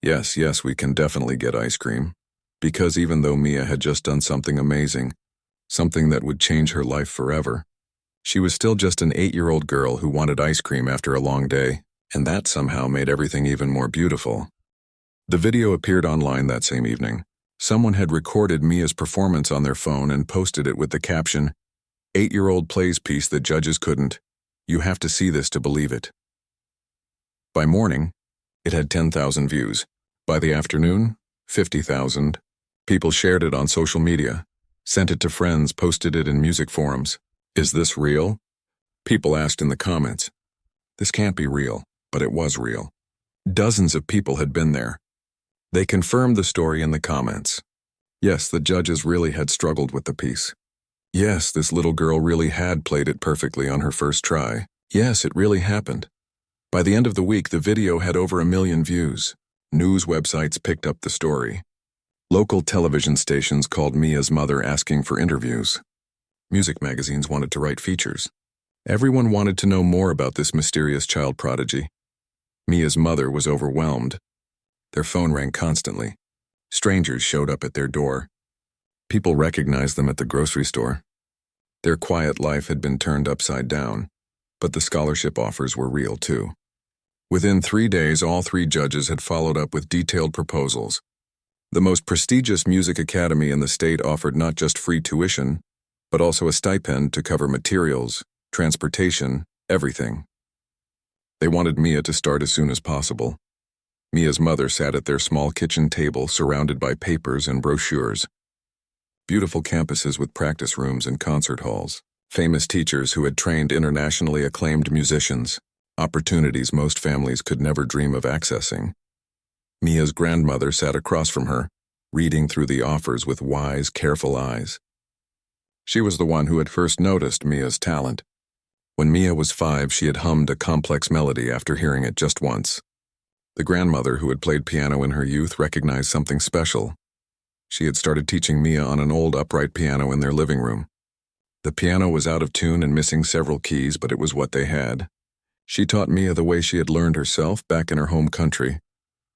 Yes, we can definitely get ice cream." Because even though Mia had just done something amazing, something that would change her life forever, she was still just an 8-year-old girl who wanted ice cream after a long day, and that somehow made everything even more beautiful. The video appeared online that same evening. Someone had recorded Mia's performance on their phone and posted it with the caption, "8-year-old plays piece that judges couldn't. You have to see this to believe it." By morning, it had 10,000 views. By the afternoon, 50,000. People shared it on social media, sent it to friends, posted it in music forums. "Is this real?" People asked in the comments. This can't be real, but it was real. Dozens of people had been there. They confirmed the story in the comments. Yes, the judges really had struggled with the piece. Yes, this little girl really had played it perfectly on her first try. Yes, it really happened. By the end of the week, the video had over 1 million views. News websites picked up the story. Local television stations called Mia's mother asking for interviews. Music magazines wanted to write features. Everyone wanted to know more about this mysterious child prodigy. Mia's mother was overwhelmed. Their phone rang constantly. Strangers showed up at their door. People recognized them at the grocery store. Their quiet life had been turned upside down, but the scholarship offers were real too. Within 3 days, all 3 judges had followed up with detailed proposals. The most prestigious music academy in the state offered not just free tuition, but also a stipend to cover materials, transportation, everything. They wanted Mia to start as soon as possible. Mia's mother sat at their small kitchen table surrounded by papers and brochures. Beautiful campuses with practice rooms and concert halls. Famous teachers who had trained internationally acclaimed musicians. Opportunities most families could never dream of accessing. Mia's grandmother sat across from her, reading through the offers with wise, careful eyes. She was the one who had first noticed Mia's talent. When Mia was 5, she had hummed a complex melody after hearing it just once. The grandmother who had played piano in her youth recognized something special. She had started teaching Mia on an old upright piano in their living room. The piano was out of tune and missing several keys, but it was what they had. She taught Mia the way she had learned herself back in her home country,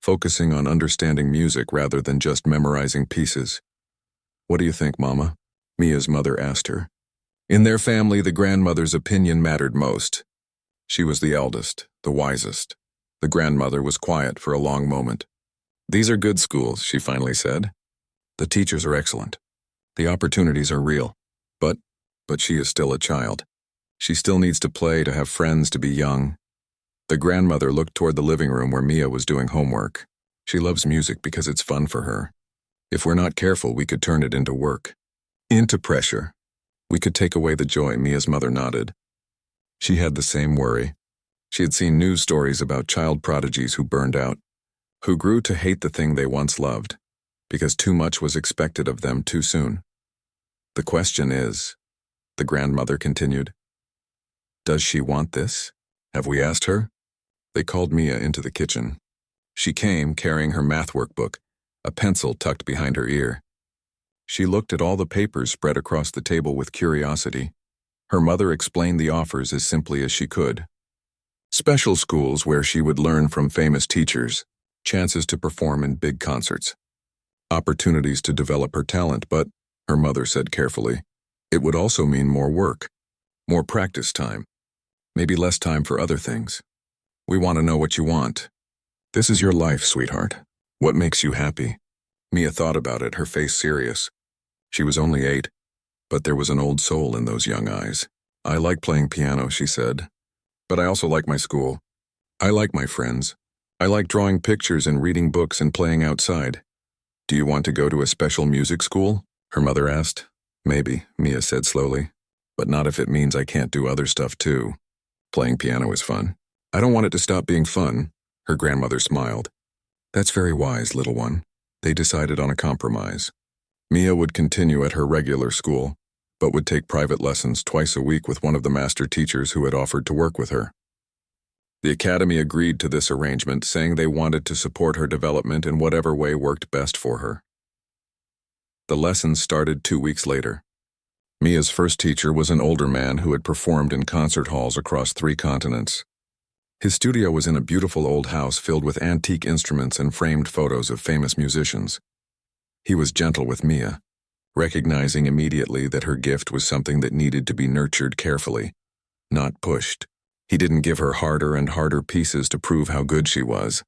focusing on understanding music rather than just memorizing pieces. "What do you think, Mama?" Mia's mother asked her. In their family, the grandmother's opinion mattered most. She was the eldest, the wisest. The grandmother was quiet for a long moment. "These are good schools," she finally said. "The teachers are excellent. The opportunities are real. But she is still a child. She still needs to play, to have friends, to be young." The grandmother looked toward the living room where Mia was doing homework. "She loves music because it's fun for her. If we're not careful, we could turn it into work. Into pressure. We could take away the joy." Mia's mother nodded. She had the same worry. She had seen news stories about child prodigies who burned out. who grew to hate the thing they once loved, because too much was expected of them too soon. The question is, the grandmother continued, does she want this? Have we asked her? They called Mia into the kitchen. She came carrying her math workbook, a pencil tucked behind her ear. She looked at all the papers spread across the table with curiosity. Her mother explained the offers as simply as she could. Special schools where she would learn from famous teachers, chances to perform in big concerts, opportunities to develop her talent, but, her mother said carefully, it would also mean more work, more practice time, maybe less time for other things. We want to know what you want. This is your life, sweetheart. What makes you happy? Mia thought about it, her face serious. She was only 8, but there was an old soul in those young eyes. I like playing piano, she said, but I also like my school. I like my friends. I like drawing pictures and reading books and playing outside. Do you want to go to a special music school? Her mother asked. Maybe, Mia said slowly, but not if it means I can't do other stuff too. Playing piano is fun. I don't want it to stop being fun, her grandmother smiled. That's very wise, little one. They decided on a compromise. Mia would continue at her regular school, but would take private lessons twice a week with one of the master teachers who had offered to work with her. The academy agreed to this arrangement, saying they wanted to support her development in whatever way worked best for her. The lessons started 2 weeks later. Mia's first teacher was an older man who had performed in concert halls across 3 continents. His studio was in a beautiful old house filled with antique instruments and framed photos of famous musicians. He was gentle with Mia, recognizing immediately that her gift was something that needed to be nurtured carefully, not pushed. He didn't give her harder and harder pieces to prove how good she was.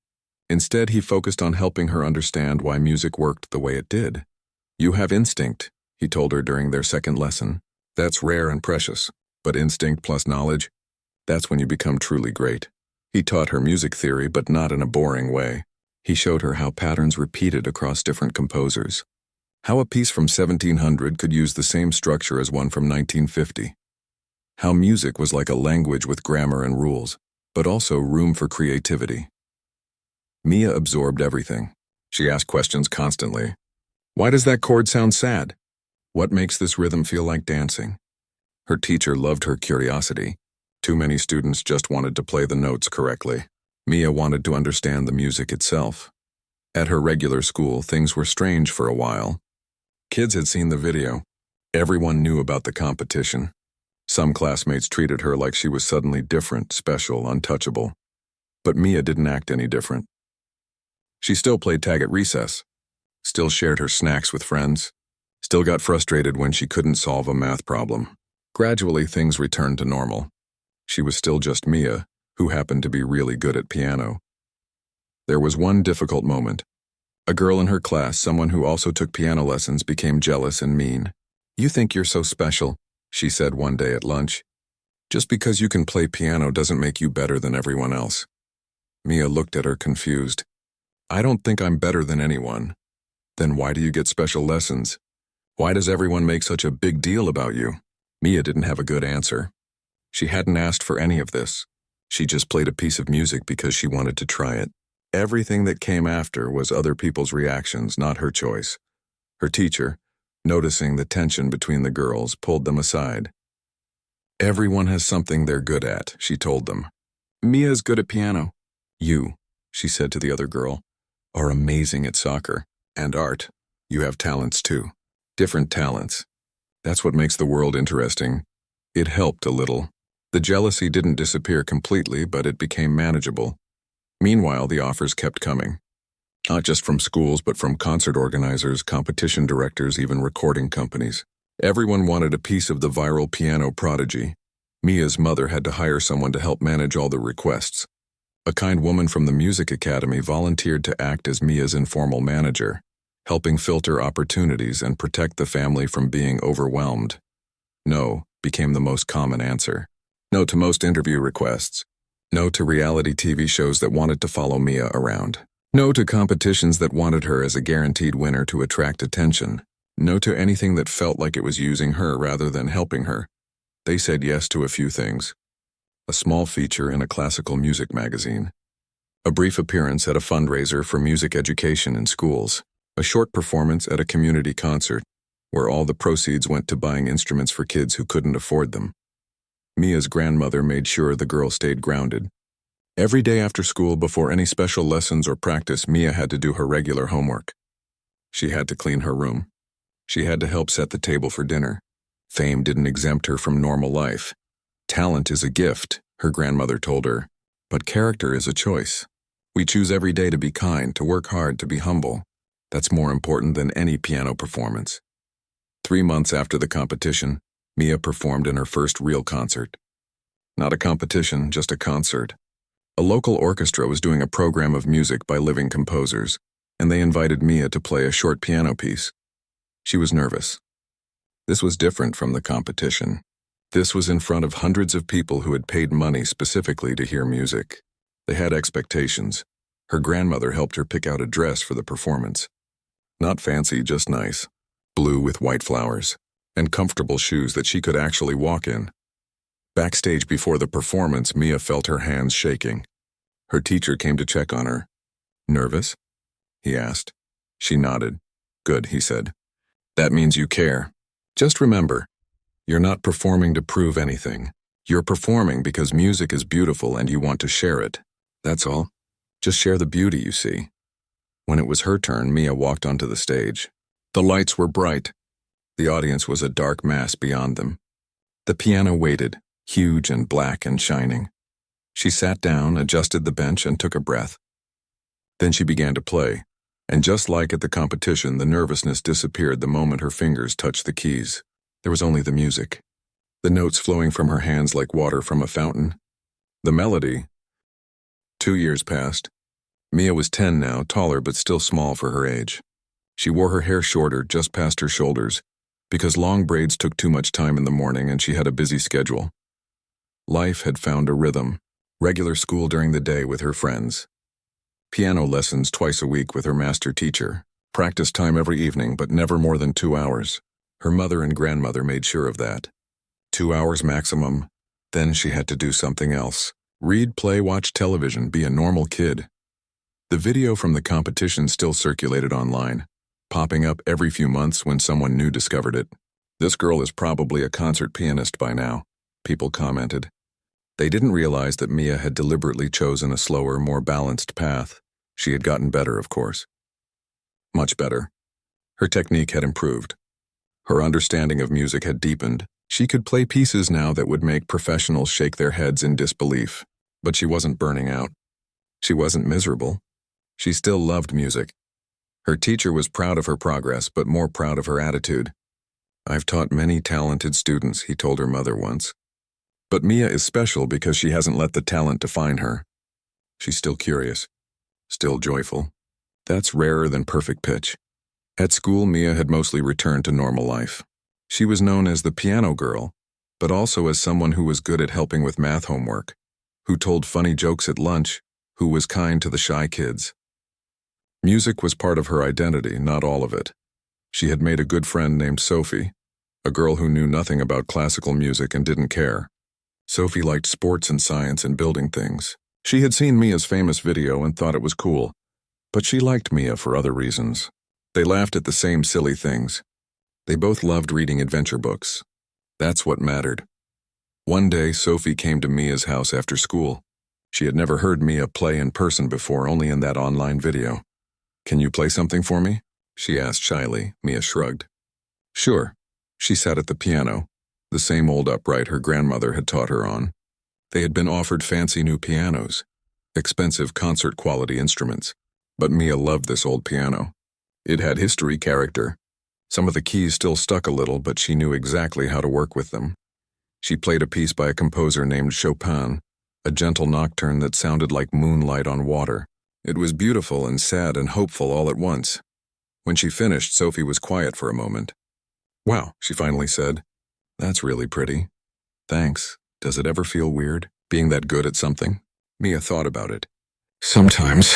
Instead, he focused on helping her understand why music worked the way it did. You have instinct, he told her during their second lesson. That's rare and precious, but instinct plus knowledge, that's when you become truly great. He taught her music theory, but not in a boring way. He showed her how patterns repeated across different composers, how a piece from 1700 could use the same structure as one from 1950, how music was like a language with grammar and rules, but also room for creativity. Mia absorbed everything. She asked questions constantly. Why does that chord sound sad? What makes this rhythm feel like dancing? Her teacher loved her curiosity. Too many students just wanted to play the notes correctly. Mia wanted to understand the music itself. At her regular school, things were strange for a while. Kids had seen the video. Everyone knew about the competition. Some classmates treated her like she was suddenly different, special, untouchable. But Mia didn't act any different. She still played tag at recess, still shared her snacks with friends, still got frustrated when she couldn't solve a math problem. Gradually, things returned to normal. She was still just Mia, who happened to be really good at piano. There was one difficult moment. A girl in her class, someone who also took piano lessons, became jealous and mean. You think you're so special, she said one day at lunch. Just because you can play piano doesn't make you better than everyone else. Mia looked at her confused. I don't think I'm better than anyone. Then why do you get special lessons? Why does everyone make such a big deal about you? Mia didn't have a good answer. She hadn't asked for any of this. She just played a piece of music because she wanted to try it. Everything that came after was other people's reactions, not her choice. Her teacher, noticing the tension between the girls, pulled them aside. Everyone has something they're good at, she told them. Mia's good at piano. You, she said to the other girl, are amazing at soccer and art. You have talents too. Different talents. That's what makes the world interesting. It helped a little. The jealousy didn't disappear completely, but it became manageable. Meanwhile, the offers kept coming. Not just from schools, but from concert organizers, competition directors, even recording companies. Everyone wanted a piece of the viral piano prodigy. Mia's mother had to hire someone to help manage all the requests. A kind woman from the music academy volunteered to act as Mia's informal manager, helping filter opportunities and protect the family from being overwhelmed. No became the most common answer. No to most interview requests. No to reality TV shows that wanted to follow Mia around. No to competitions that wanted her as a guaranteed winner to attract attention. No to anything that felt like it was using her rather than helping her. They said yes to a few things. A small feature in a classical music magazine. A brief appearance at a fundraiser for music education in schools. A short performance at a community concert, where all the proceeds went to buying instruments for kids who couldn't afford them. Mia's grandmother made sure the girl stayed grounded. Every day after school, before any special lessons or practice, Mia had to do her regular homework. She had to clean her room. She had to help set the table for dinner. Fame didn't exempt her from normal life. Talent is a gift, her grandmother told her, but character is a choice. We choose every day to be kind, to work hard, to be humble. That's more important than any piano performance. 3 months after the competition, Mia performed in her first real concert. Not a competition, just a concert. A local orchestra was doing a program of music by living composers, and they invited Mia to play a short piano piece. She was nervous. This was different from the competition. This was in front of hundreds of people who had paid money specifically to hear music. They had expectations. Her grandmother helped her pick out a dress for the performance. Not fancy, just nice. Blue with white flowers, and comfortable shoes that she could actually walk in. Backstage before the performance, Mia felt her hands shaking. Her teacher came to check on her. "Nervous?" he asked. She nodded. "Good," he said. "That means you care. Just remember, you're not performing to prove anything. You're performing because music is beautiful and you want to share it. That's all. Just share the beauty you see." When it was her turn, Mia walked onto the stage. The lights were bright. The audience was a dark mass beyond them. The piano waited, huge and black and shining. She sat down, adjusted the bench, and took a breath. Then she began to play, and just like at the competition, the nervousness disappeared the moment her fingers touched the keys. There was only the music, the notes flowing from her hands like water from a fountain. The melody. 2 years passed. Mia was 10 now, taller but still small for her age. She wore her hair shorter, just past her shoulders, because long braids took too much time in the morning and she had a busy schedule. Life had found a rhythm. Regular school during the day with her friends. Piano lessons twice a week with her master teacher. Practice time every evening, but never more than 2 hours. Her mother and grandmother made sure of that. 2 hours maximum. Then she had to do something else. Read, play, watch television, be a normal kid. The video from the competition still circulated online, popping up every few months when someone new discovered it. "This girl is probably a concert pianist by now," people commented. They didn't realize that Mia had deliberately chosen a slower, more balanced path. She had gotten better, of course. Much better. Her technique had improved. Her understanding of music had deepened. She could play pieces now that would make professionals shake their heads in disbelief. But she wasn't burning out. She wasn't miserable. She still loved music. Her teacher was proud of her progress, but more proud of her attitude. "I've taught many talented students," he told her mother once. But Mia is special because she hasn't let the talent define her. She's still curious, still joyful. That's rarer than perfect pitch. At school, Mia had mostly returned to normal life. She was known as the piano girl, but also as someone who was good at helping with math homework, who told funny jokes at lunch, who was kind to the shy kids. Music was part of her identity, not all of it. She had made a good friend named Sophie, a girl who knew nothing about classical music and didn't care. Sophie liked sports and science and building things. She had seen Mia's famous video and thought it was cool, but she liked Mia for other reasons. They laughed at the same silly things. They both loved reading adventure books. That's what mattered. One day, Sophie came to Mia's house after school. She had never heard Mia play in person before, only in that online video. "Can you play something for me?" she asked shyly. Mia shrugged. "Sure." She sat at the piano, the same old upright her grandmother had taught her on. They had been offered fancy new pianos, expensive concert-quality instruments, but Mia loved this old piano. It had history character. Some of the keys still stuck a little, but she knew exactly how to work with them. She played a piece by a composer named Chopin, a gentle nocturne that sounded like moonlight on water. It was beautiful and sad and hopeful all at once. When she finished, Sophie was quiet for a moment. "Wow," she finally said. "That's really pretty. Thanks. Does it ever feel weird, being that good at something?" Mia thought about it. "Sometimes.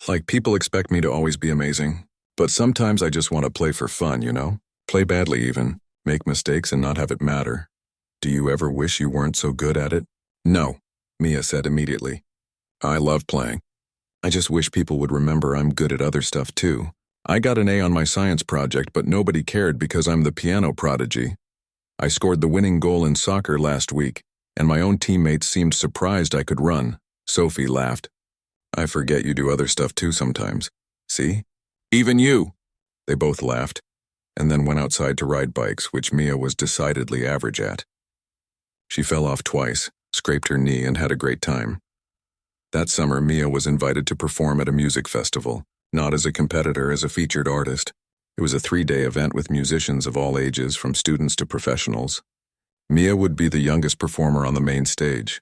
Like people expect me to always be amazing. But sometimes I just want to play for fun, you know? Play badly even. Make mistakes and not have it matter. Do you ever wish you weren't so good at it?" "No," Mia said immediately. "I love playing. I just wish people would remember I'm good at other stuff too. I got an A on my science project, but nobody cared because I'm the piano prodigy. I scored the winning goal in soccer last week, and my own teammates seemed surprised I could run. Sophie laughed. I forget you do other stuff too sometimes. See? Even you! They both laughed, and then went outside to ride bikes, which Mia was decidedly average at. She fell off twice, scraped her knee, and had a great time. That summer, Mia was invited to perform at a music festival, not as a competitor, as a featured artist. It was a 3-day event with musicians of all ages, from students to professionals. Mia would be the youngest performer on the main stage.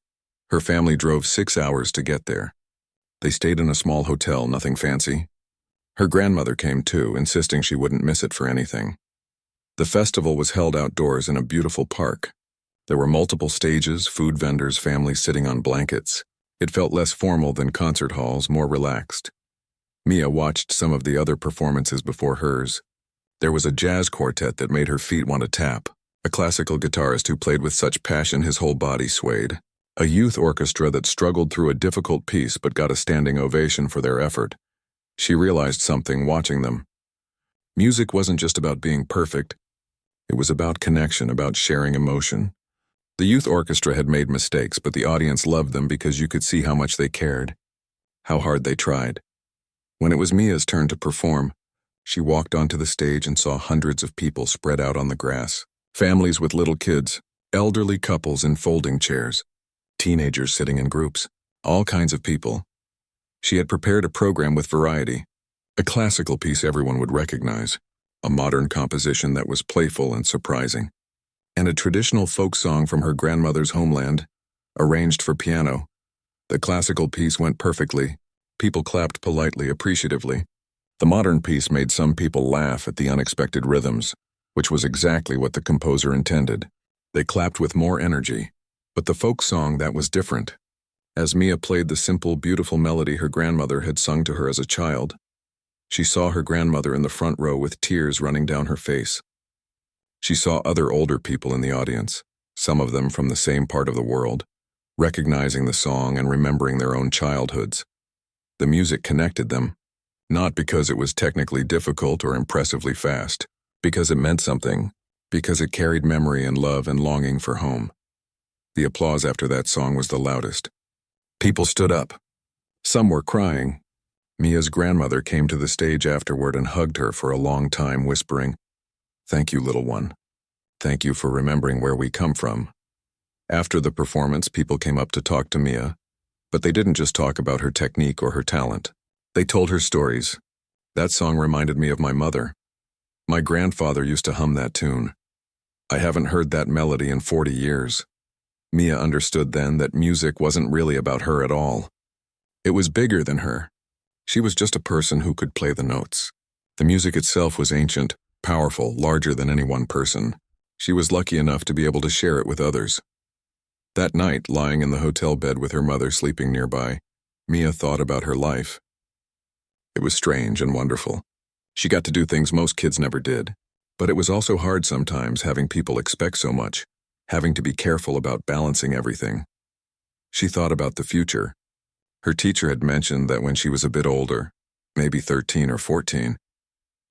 Her family drove 6 hours to get there. They stayed in a small hotel, nothing fancy. Her grandmother came too, insisting she wouldn't miss it for anything. The festival was held outdoors in a beautiful park. There were multiple stages, food vendors, families sitting on blankets. It felt less formal than concert halls, more relaxed. Mia watched some of the other performances before hers. There was a jazz quartet that made her feet want to tap, a classical guitarist who played with such passion his whole body swayed, a youth orchestra that struggled through a difficult piece but got a standing ovation for their effort. She realized something watching them. Music wasn't just about being perfect. It was about connection, about sharing emotion. The youth orchestra had made mistakes, but the audience loved them because you could see how much they cared, how hard they tried. When it was Mia's turn to perform, she walked onto the stage and saw hundreds of people spread out on the grass. Families with little kids, elderly couples in folding chairs, teenagers sitting in groups, all kinds of people. She had prepared a program with variety, a classical piece everyone would recognize, a modern composition that was playful and surprising, and a traditional folk song from her grandmother's homeland, arranged for piano. The classical piece went perfectly. People clapped politely, appreciatively. The modern piece made some people laugh at the unexpected rhythms, which was exactly what the composer intended. They clapped with more energy. But the folk song, that was different. As Mia played the simple, beautiful melody her grandmother had sung to her as a child, she saw her grandmother in the front row with tears running down her face. She saw other older people in the audience, some of them from the same part of the world, recognizing the song and remembering their own childhoods. The music connected them, not because it was technically difficult or impressively fast, because it meant something, because it carried memory and love and longing for home. The applause after that song was the loudest. People stood up. Some were crying. Mia's grandmother came to the stage afterward and hugged her for a long time, whispering, "Thank you, little one. Thank you for remembering where we come from." After the performance, people came up to talk to Mia, but they didn't just talk about her technique or her talent. They told her stories. That song reminded me of my mother. My grandfather used to hum that tune. I haven't heard that melody in 40 years. Mia understood then that music wasn't really about her at all. It was bigger than her. She was just a person who could play the notes. The music itself was ancient, powerful, larger than any one person. She was lucky enough to be able to share it with others. That night, lying in the hotel bed with her mother sleeping nearby, Mia thought about her life. It was strange and wonderful. She got to do things most kids never did. But it was also hard sometimes, having people expect so much, having to be careful about balancing everything. She thought about the future. Her teacher had mentioned that when she was a bit older, maybe 13 or 14,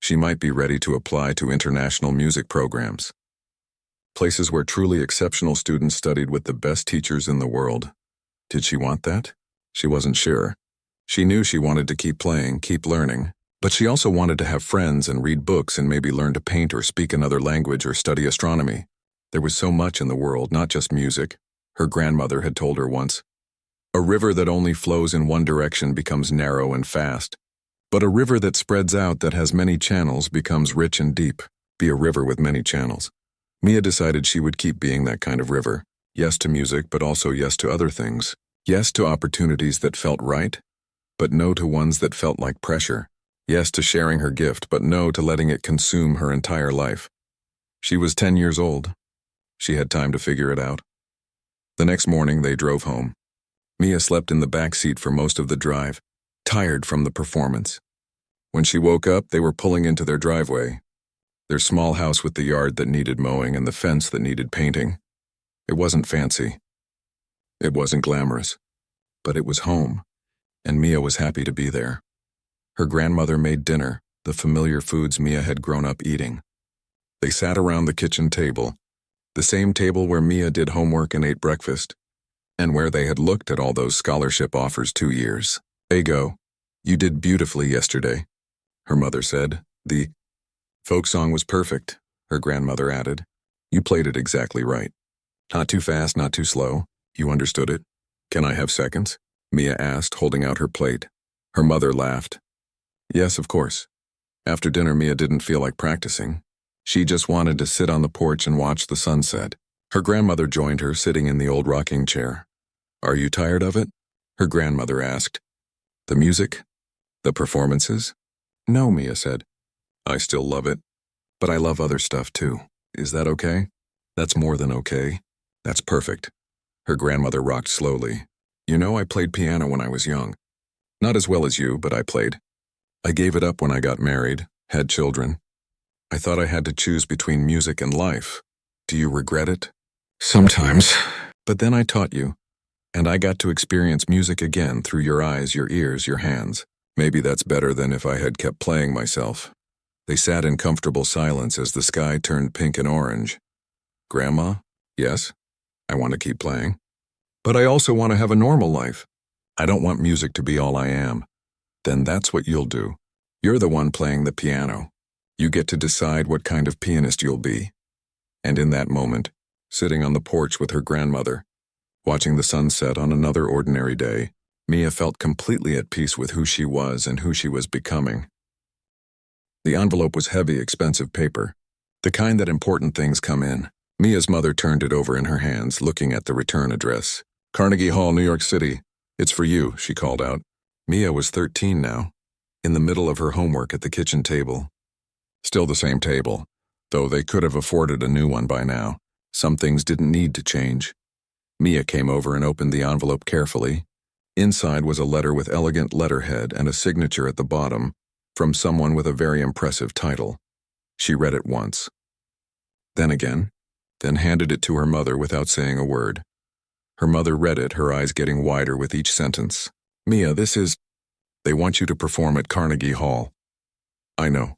she might be ready to apply to international music programs. Places where truly exceptional students studied with the best teachers in the world. Did she want that? She wasn't sure. She knew she wanted to keep playing, keep learning, but she also wanted to have friends and read books and maybe learn to paint or speak another language or study astronomy. There was so much in the world, not just music. Her grandmother had told her once, "A river that only flows in one direction becomes narrow and fast. But a river that spreads out, that has many channels, becomes rich and deep." Be a river with many channels. Mia decided she would keep being that kind of river. Yes to music, but also yes to other things. Yes to opportunities that felt right, but no to ones that felt like pressure. Yes to sharing her gift, but no to letting it consume her entire life. She was 10 years old. She had time to figure it out. The next morning, they drove home. Mia slept in the back seat for most of the drive, tired from the performance. When she woke up, they were pulling into their driveway. Their small house with the yard that needed mowing and the fence that needed painting. It wasn't fancy. It wasn't glamorous. But it was home. and Mia was happy to be there. Her grandmother made dinner, the familiar foods Mia had grown up eating. They sat around the kitchen table, the same table where Mia did homework and ate breakfast, and where they had looked at all those scholarship offers 2 years ago. You did beautifully yesterday, her mother said. The folk song was perfect, her grandmother added. You played it exactly right. Not too fast, not too slow. You understood it. Can I have seconds? Mia asked, holding out her plate. Her mother laughed. Yes, of course. After dinner, Mia didn't feel like practicing. She just wanted to sit on the porch and watch the sunset. Her grandmother joined her, sitting in the old rocking chair. Are you tired of it? Her grandmother asked. The music? The performances? No, Mia said. I still love it. But I love other stuff too. Is that okay? That's more than okay. That's perfect. Her grandmother rocked slowly. You know, I played piano when I was young. Not as well as you, but I played. I gave it up when I got married, had children. I thought I had to choose between music and life. Do you regret it? Sometimes. But then I taught you, and I got to experience music again through your eyes, your ears, your hands. Maybe that's better than if I had kept playing myself. They sat in comfortable silence as the sky turned pink and orange. Grandma? Yes? I want to keep playing. But I also want to have a normal life. I don't want music to be all I am. Then that's what you'll do. You're the one playing the piano. You get to decide what kind of pianist you'll be. And in that moment, sitting on the porch with her grandmother, watching the sunset on another ordinary day, Mia felt completely at peace with who she was and who she was becoming. The envelope was heavy, expensive paper, the kind that important things come in. Mia's mother turned it over in her hands, looking at the return address. Carnegie Hall, New York City. It's for you, she called out. Mia was 13 now, in the middle of her homework at the kitchen table. Still the same table, though they could have afforded a new one by now. Some things didn't need to change. Mia came over and opened the envelope carefully. Inside was a letter with elegant letterhead and a signature at the bottom from someone with a very impressive title. She read it once. Then again, then handed it to her mother without saying a word. Her mother read it, her eyes getting wider with each sentence. Mia, this is... They want you to perform at Carnegie Hall. I know.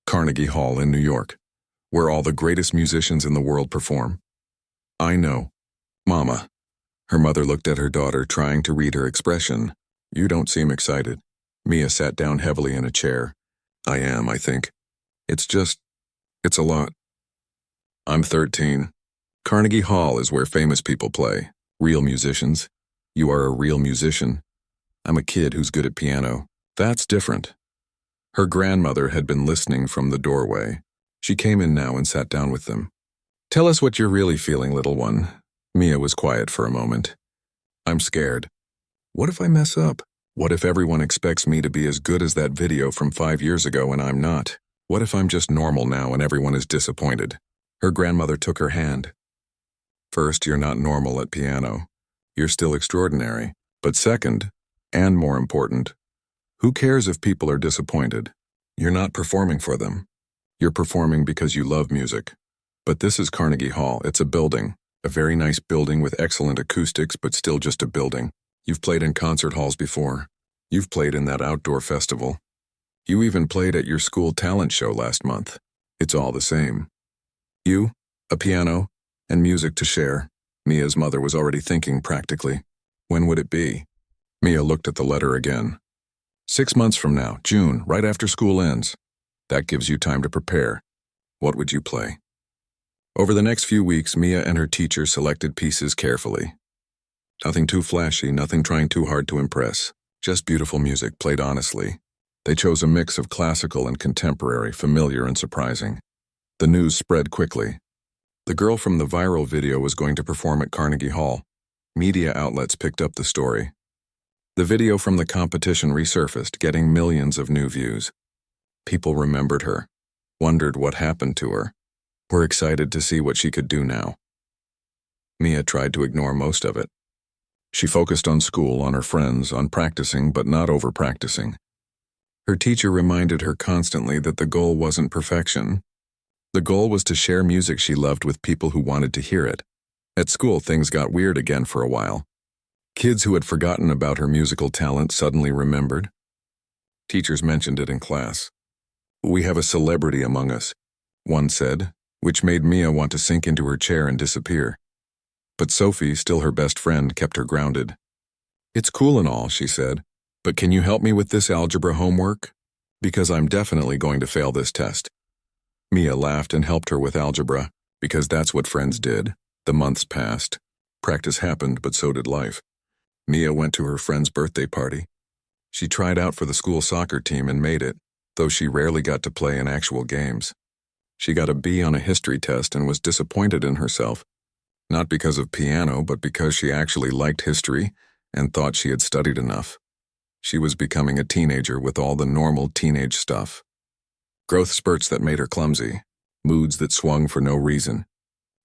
Carnegie Hall in New York, where all the greatest musicians in the world perform. I know. Mama. Her mother looked at her daughter, trying to read her expression. You don't seem excited. Mia sat down heavily in a chair. I am, I think. It's a lot. I'm 13. Carnegie Hall is where famous people play. Real musicians. You are a real musician. I'm a kid who's good at piano. That's different. Her grandmother had been listening from the doorway. She came in now and sat down with them. Tell us what you're really feeling, little one. Mia was quiet for a moment. I'm scared. What if I mess up? What if everyone expects me to be as good as that video from 5 years ago and I'm not? What if I'm just normal now and everyone is disappointed? Her grandmother took her hand. First, you're not normal at piano. You're still extraordinary. But second, and more important, who cares if people are disappointed? You're not performing for them. You're performing because you love music. But this is Carnegie Hall. It's a building. A very nice building with excellent acoustics, but still just a building. You've played in concert halls before. You've played in that outdoor festival. You even played at your school talent show last month. It's all the same. You, a piano, and music to share. Mia's mother was already thinking practically. When would it be? Mia looked at the letter again. 6 months from now, June, right after school ends. That gives you time to prepare. What would you play? Over the next few weeks, Mia and her teacher selected pieces carefully. Nothing too flashy, nothing trying too hard to impress. Just beautiful music played honestly. They chose a mix of classical and contemporary, familiar and surprising. The news spread quickly. The girl from the viral video was going to perform at Carnegie Hall. Media outlets picked up the story. The video from the competition resurfaced, getting millions of new views. People remembered her, wondered what happened to her, were excited to see what she could do now. Mia tried to ignore most of it. She focused on school, on her friends, on practicing, but not over-practicing. Her teacher reminded her constantly that the goal wasn't perfection. The goal was to share music she loved with people who wanted to hear it. At school, things got weird again for a while. Kids who had forgotten about her musical talent suddenly remembered. Teachers mentioned it in class. "We have a celebrity among us," one said, which made Mia want to sink into her chair and disappear. But Sophie, still her best friend, kept her grounded. "It's cool and all," she said, "but can you help me with this algebra homework? Because I'm definitely going to fail this test." Mia laughed and helped her with algebra, because that's what friends did. The months passed. Practice happened, but so did life. Mia went to her friend's birthday party. She tried out for the school soccer team and made it, though she rarely got to play in actual games. She got a B on a history test and was disappointed in herself, not because of piano, but because she actually liked history and thought she had studied enough. She was becoming a teenager with all the normal teenage stuff. Growth spurts that made her clumsy, moods that swung for no reason,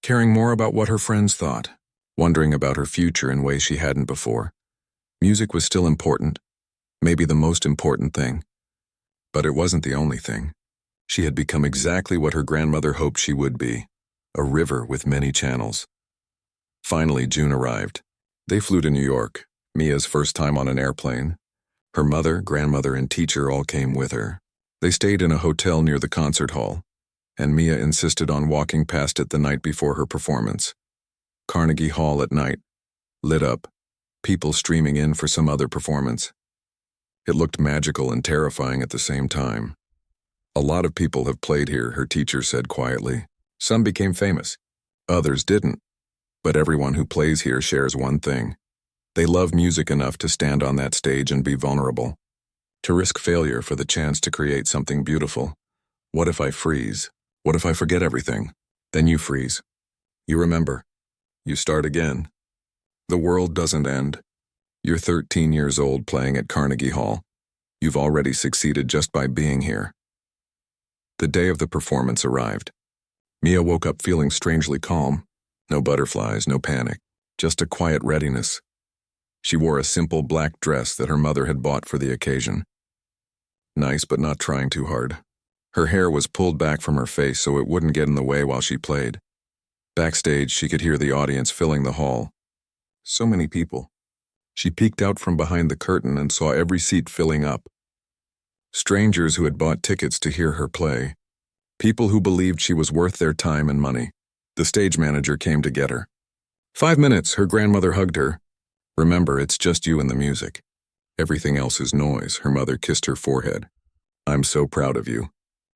caring more about what her friends thought, wondering about her future in ways she hadn't before. Music was still important, maybe the most important thing. But it wasn't the only thing. She had become exactly what her grandmother hoped she would be, a river with many channels. Finally, June arrived. They flew to New York, Mia's first time on an airplane. Her mother, grandmother, and teacher all came with her. They stayed in a hotel near the concert hall, and Mia insisted on walking past it the night before her performance. Carnegie Hall at night, lit up, people streaming in for some other performance. It looked magical and terrifying at the same time. "A lot of people have played here," her teacher said quietly. "Some became famous. Others didn't. But everyone who plays here shares one thing. They love music enough to stand on that stage and be vulnerable. To risk failure for the chance to create something beautiful. What if I freeze? What if I forget everything? Then you freeze. You remember. You start again. The world doesn't end. You're 13 years old playing at Carnegie Hall. You've already succeeded just by being here." The day of the performance arrived. Mia woke up feeling strangely calm. No butterflies, no panic, just a quiet readiness. She wore a simple black dress that her mother had bought for the occasion. Nice, but not trying too hard. Her hair was pulled back from her face so it wouldn't get in the way while she played. Backstage, she could hear the audience filling the hall. So many people. She peeked out from behind the curtain and saw every seat filling up. Strangers who had bought tickets to hear her play. People who believed she was worth their time and money. The stage manager came to get her. 5 minutes, her grandmother hugged her. "Remember, it's just you and the music. Everything else is noise," her mother kissed her forehead. "I'm so proud of you.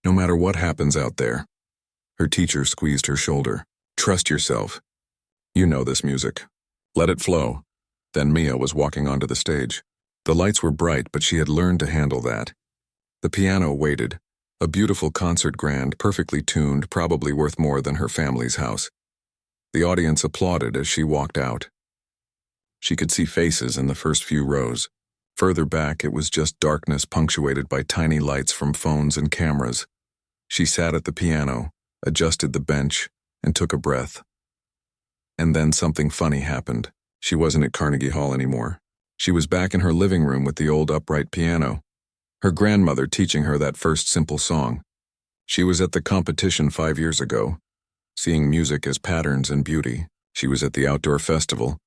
No matter what happens out there." Her teacher squeezed her shoulder. "Trust yourself. You know this music. Let it flow." Then Mia was walking onto the stage. The lights were bright, but she had learned to handle that. The piano waited. A beautiful concert grand, perfectly tuned, probably worth more than her family's house. The audience applauded as she walked out. She could see faces in the first few rows. Further back, it was just darkness punctuated by tiny lights from phones and cameras. She sat at the piano, adjusted the bench, and took a breath. And then something funny happened. She wasn't at Carnegie Hall anymore. She was back in her living room with the old upright piano. Her grandmother teaching her that first simple song. She was at the competition 5 years ago, seeing music as patterns and beauty. She was at the outdoor festival,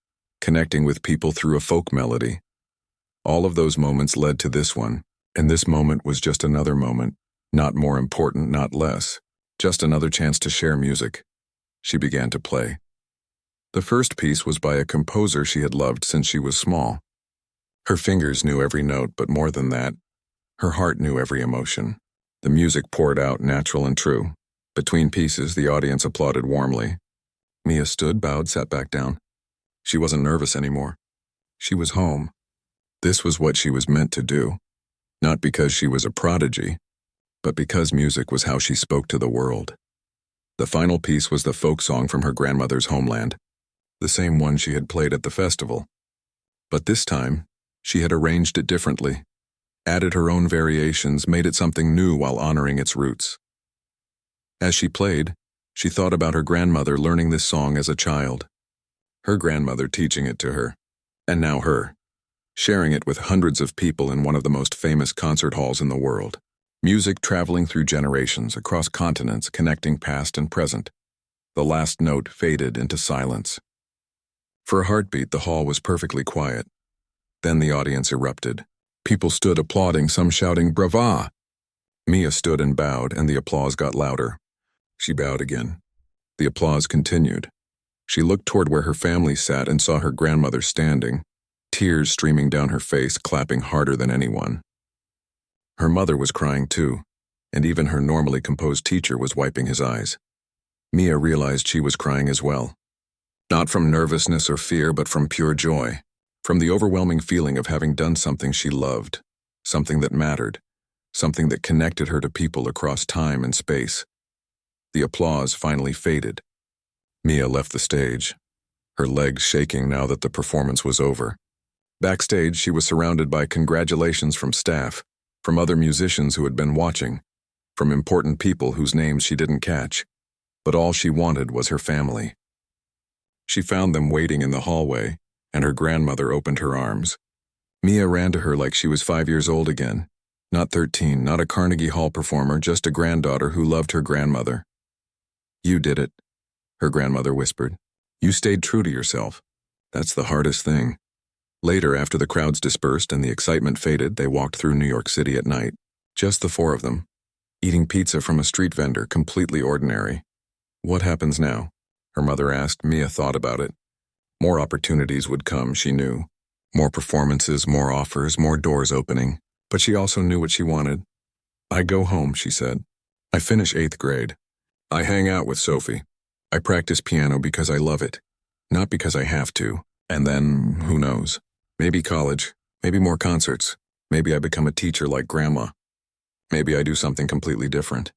connecting with people through a folk melody. All of those moments led to this one, and this moment was just another moment, not more important, not less, just another chance to share music. She began to play. The first piece was by a composer she had loved since she was small. Her fingers knew every note, but more than that, her heart knew every emotion. The music poured out, natural and true. Between pieces, the audience applauded warmly. Mia stood, bowed, sat back down. She wasn't nervous anymore. She was home. This was what she was meant to do. Not because she was a prodigy, but because music was how she spoke to the world. The final piece was the folk song from her grandmother's homeland, the same one she had played at the festival. But this time, she had arranged it differently, added her own variations, made it something new while honoring its roots. As she played, she thought about her grandmother learning this song as a child, her grandmother teaching it to her, and now her, sharing it with hundreds of people in one of the most famous concert halls in the world. Music traveling through generations, across continents, connecting past and present. The last note faded into silence. For a heartbeat, the hall was perfectly quiet. Then the audience erupted. People stood applauding, some shouting, "Brava!" Mia stood and bowed, and the applause got louder. She bowed again. The applause continued. She looked toward where her family sat and saw her grandmother standing, tears streaming down her face, clapping harder than anyone. Her mother was crying too, and even her normally composed teacher was wiping his eyes. Mia realized she was crying as well. Not from nervousness or fear, but from pure joy, from the overwhelming feeling of having done something she loved, something that mattered, something that connected her to people across time and space. The applause finally faded. Mia left the stage, her legs shaking now that the performance was over. Backstage, she was surrounded by congratulations from staff, from other musicians who had been watching, from important people whose names she didn't catch. But all she wanted was her family. She found them waiting in the hallway, and her grandmother opened her arms. Mia ran to her like she was 5 years old again. Not 13, not a Carnegie Hall performer, just a granddaughter who loved her grandmother. "You did it," her grandmother whispered. "You stayed true to yourself. That's the hardest thing." Later, after the crowds dispersed and the excitement faded, they walked through New York City at night, just the four of them, eating pizza from a street vendor, completely ordinary. What happens now? Her mother asked. Mia thought about it. More opportunities would come, she knew. More performances, more offers, more doors opening. But she also knew what she wanted. "I go home," she said. "I finish 8th grade. I hang out with Sophie. I practice piano because I love it, not because I have to. And then, who knows? Maybe college, maybe more concerts. Maybe I become a teacher like Grandma. Maybe I do something completely different."